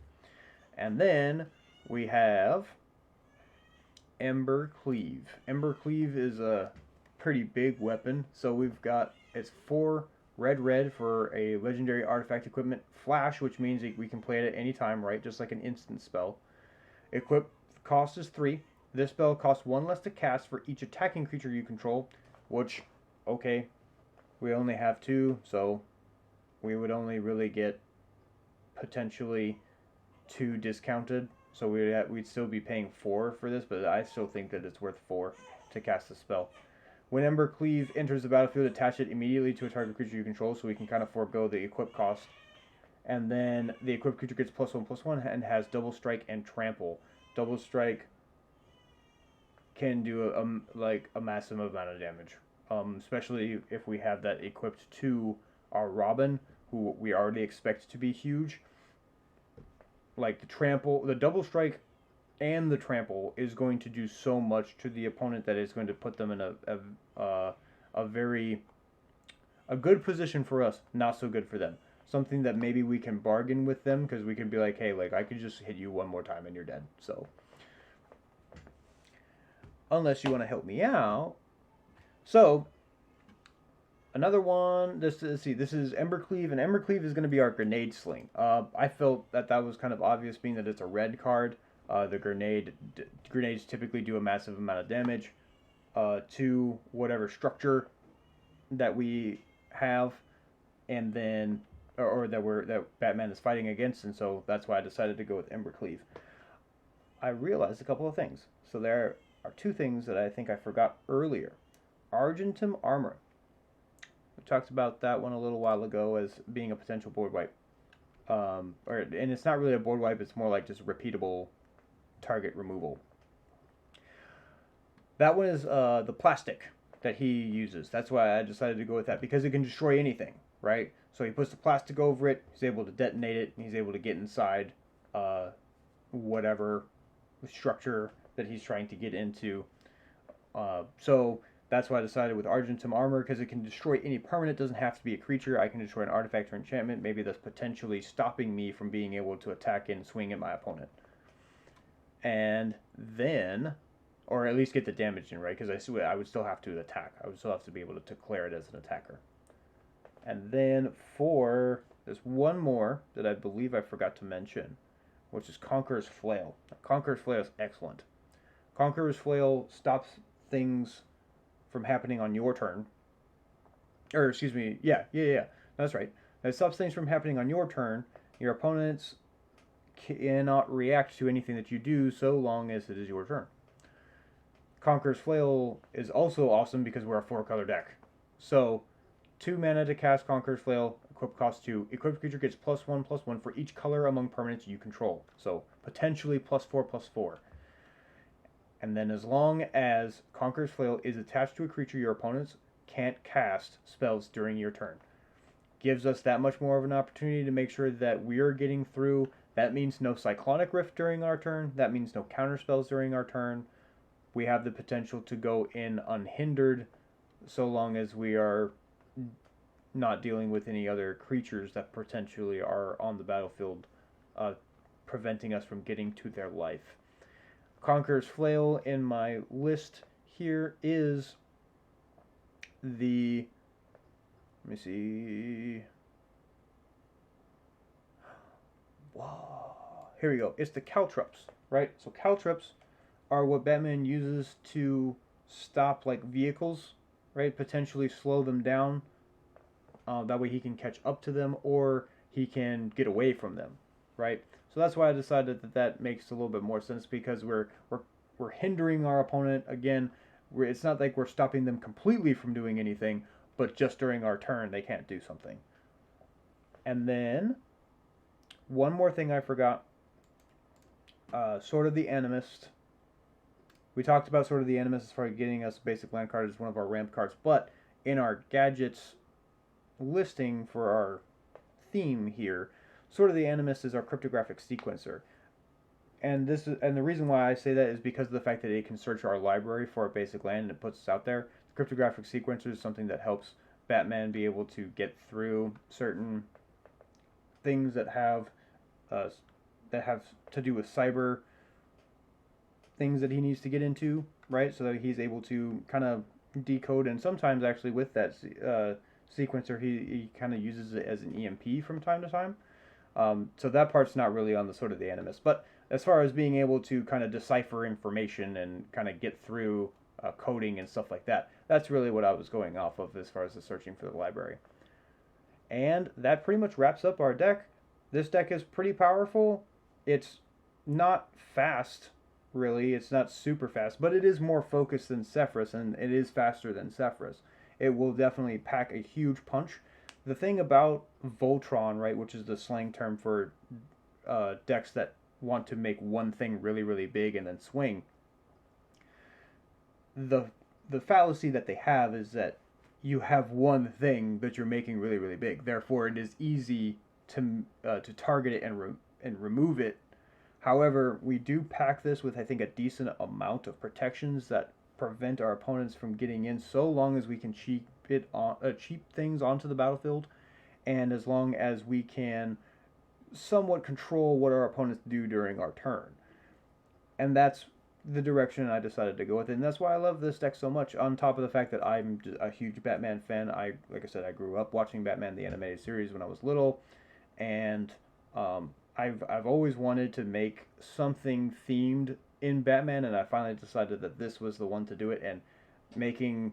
And then we have Ember Cleave. Ember Cleave is a pretty big weapon. So we've got, it's 4 red for a legendary artifact equipment. Flash, which means we can play it at any time, right? Just like an instant spell. Equip cost is 3. This spell costs 1 less to cast for each attacking creature you control, which, okay, we only have 2, so we would only really get potentially 2 discounted, so we'd still be paying 4 for this, but I still think that it's worth 4 to cast the spell. When Ember Cleave enters the battlefield, attach it immediately to a target creature you control, so we can kind of forego the equip cost. And then the equipped creature gets +1/+1 and has double strike and trample. Double strike can do a massive amount of damage, especially if we have that equipped to our Robin, who we already expect to be huge. Like the double strike and the trample is going to do so much to the opponent that it's going to put them in a very good position for us, not so good for them. Something that maybe we can bargain with them, because we can be like, hey, like, I could just hit you one more time and you're dead. So, unless you want to help me out. So, another one, let's see, this is Ember Cleave, and Ember Cleave is going to be our Grenade Sling. I felt that was kind of obvious, being that it's a red card. The grenades typically do a massive amount of damage to whatever structure that we have, and then or that Batman is fighting against, and so that's why I decided to go with Ember Cleave. I realized a couple of things. So there are 2 things that I think I forgot earlier. Argentum Armor. We talked about that one a little while ago as being a potential board wipe. And it's not really a board wipe, it's more like just repeatable target removal. That one is the plastic that he uses. That's why I decided to go with that, because it can destroy anything, right? So he puts the plastic over it, he's able to detonate it, and he's able to get inside whatever structure that he's trying to get into. So that's why I decided with Argentum Armor, because it can destroy any permanent. It doesn't have to be a creature. I can destroy an artifact or enchantment. Maybe that's potentially stopping me from being able to attack and swing at my opponent. And then, or at least get the damage in, right? Because I would still have to attack. I would still have to be able to declare it as an attacker. And then there's one more that I believe I forgot to mention, which is Conqueror's Flail. Conqueror's Flail is excellent. Conqueror's Flail stops things from happening on your turn. Or, excuse me, yeah, that's right. It stops things from happening on your turn. Your opponents cannot react to anything that you do so long as it is your turn. Conqueror's Flail is also awesome because we're a 4-color deck. So, 2 mana to cast Conqueror's Flail, equip cost 2. Equipped creature gets +1/+1 for each color among permanents you control. So, potentially +4/+4. And then as long as Conqueror's Flail is attached to a creature your opponents can't cast spells during your turn. Gives us that much more of an opportunity to make sure that we're getting through. That means no Cyclonic Rift during our turn. That means no counter spells during our turn. We have the potential to go in unhindered so long as we are not dealing with any other creatures that potentially are on the battlefield, preventing us from getting to their life. Conqueror's Flail in my list here is the... Let me see... Whoa. Here we go. It's the caltrops, right? So caltrops are what Batman uses to stop like vehicles, right? Potentially slow them down. That way he can catch up to them, or he can get away from them, right? So that's why I decided that that makes a little bit more sense, because we're hindering our opponent again. It's not like we're stopping them completely from doing anything, but just during our turn they can't do something. And then one more thing I forgot. Sword of the Animist. We talked about Sword of the Animist as far as getting us basic land card as one of our ramp cards, but in our gadgets listing for our theme here, Sword of the Animist is our Cryptographic Sequencer. And the reason why I say that is because of the fact that it can search our library for a basic land and it puts us out there. The Cryptographic Sequencer is something that helps Batman be able to get through certain things that have to do with cyber things that he needs to get into, right? So that he's able to kind of decode, and sometimes actually with that sequencer, he kind of uses it as an EMP from time to time. So that part's not really on the Sword of the Animist. But as far as being able to kind of decipher information and kind of get through coding and stuff like that, that's really what I was going off of as far as the searching for the library. And that pretty much wraps up our deck. This deck is pretty powerful. It's not fast, really. It's not super fast, but it is more focused than Zephyrs, and it is faster than Zephyrs. It will definitely pack a huge punch. The thing about Voltron, right, which is the slang term for decks that want to make one thing really, really big and then swing, the fallacy that they have is that you have one thing that you're making really, really big. Therefore, it is easy to target it and remove it. However, we do pack this with, I think, a decent amount of protections that prevent our opponents from getting in, so long as we can cheap things onto the battlefield, and as long as we can somewhat control what our opponents do during our turn. And that's the direction I decided to go with it, and that's why I love this deck so much, on top of the fact that I'm a huge Batman fan. Like I said, I grew up watching Batman the Animated Series when I was little, and I've always wanted to make something themed in Batman, and I finally decided that this was the one to do it, and making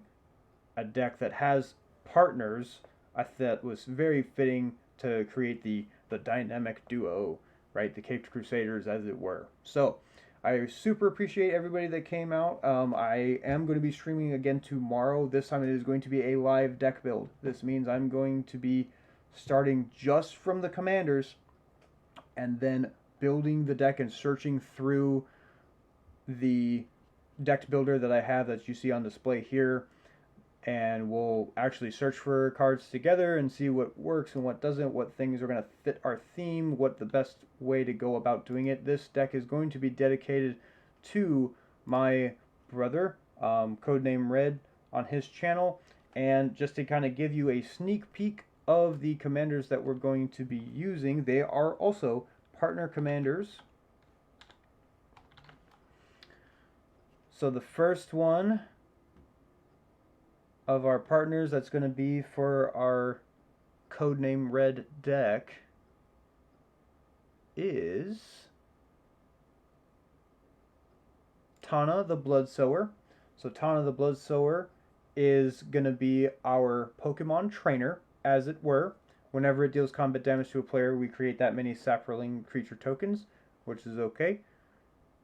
a deck that has partners, I thought was very fitting to create the dynamic duo, right? The Caped Crusaders, as it were. So I super appreciate everybody that came out. I am going to be streaming again tomorrow. This time it is going to be a live deck build. This means I'm going to be starting just from the commanders and then building the deck and searching through the deck builder that I have that you see on display here, and we'll actually search for cards together and see what works and what doesn't, what things are going to fit our theme, what the best way to go about doing it. This deck is going to be dedicated to my brother, codename Red, on his channel, and just to kind of give you a sneak peek of the commanders that we're going to be using, they are also partner commanders. So the first one of our partners that's going to be for our codename Red deck is Tana the Bloodsower. So Tana the Bloodsower is going to be our Pokemon trainer, as it were. Whenever it deals combat damage to a player, we create that many sapperling creature tokens, which is okay.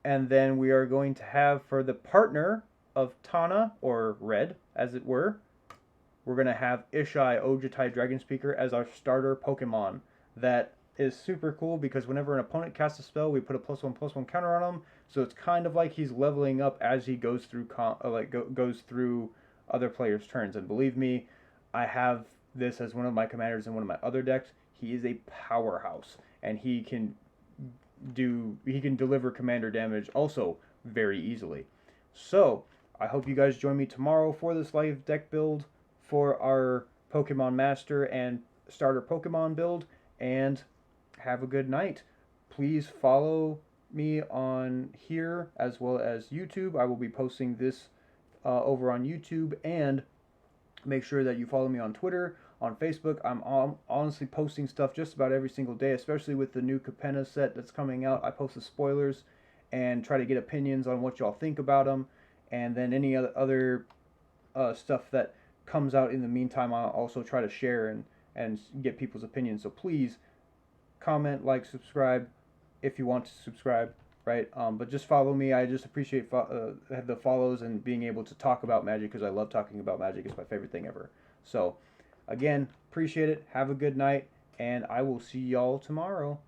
And then we are going to have, for the partner of Tana, or Red, as it were, we're going to have Ishai Ojutai Dragon Speaker as our starter Pokemon. That is super cool because whenever an opponent casts a spell, we put a +1/+1 counter on him. So it's kind of like he's leveling up as he goes through goes through other players' turns. And believe me, I have this as one of my commanders in one of my other decks. He is a powerhouse, and he can deliver commander damage also very easily. So I hope you guys join me tomorrow for this live deck build for our Pokemon Master and Starter Pokemon build, and have a good night. Please follow me on here as well as YouTube. I will be posting this over on YouTube, and make sure that you follow me on Twitter, on Facebook. I'm honestly posting stuff just about every single day, especially with the new Capenna set that's coming out. I post the spoilers and try to get opinions on what y'all think about them. and then any other stuff that comes out in the meantime, I'll also try to share and get people's opinions. So please comment, like, subscribe if you want to subscribe, right? But just follow me. I just appreciate the follows and being able to talk about Magic, because I love talking about Magic. It's my favorite thing ever. So again, appreciate it. Have a good night, and I will see y'all tomorrow.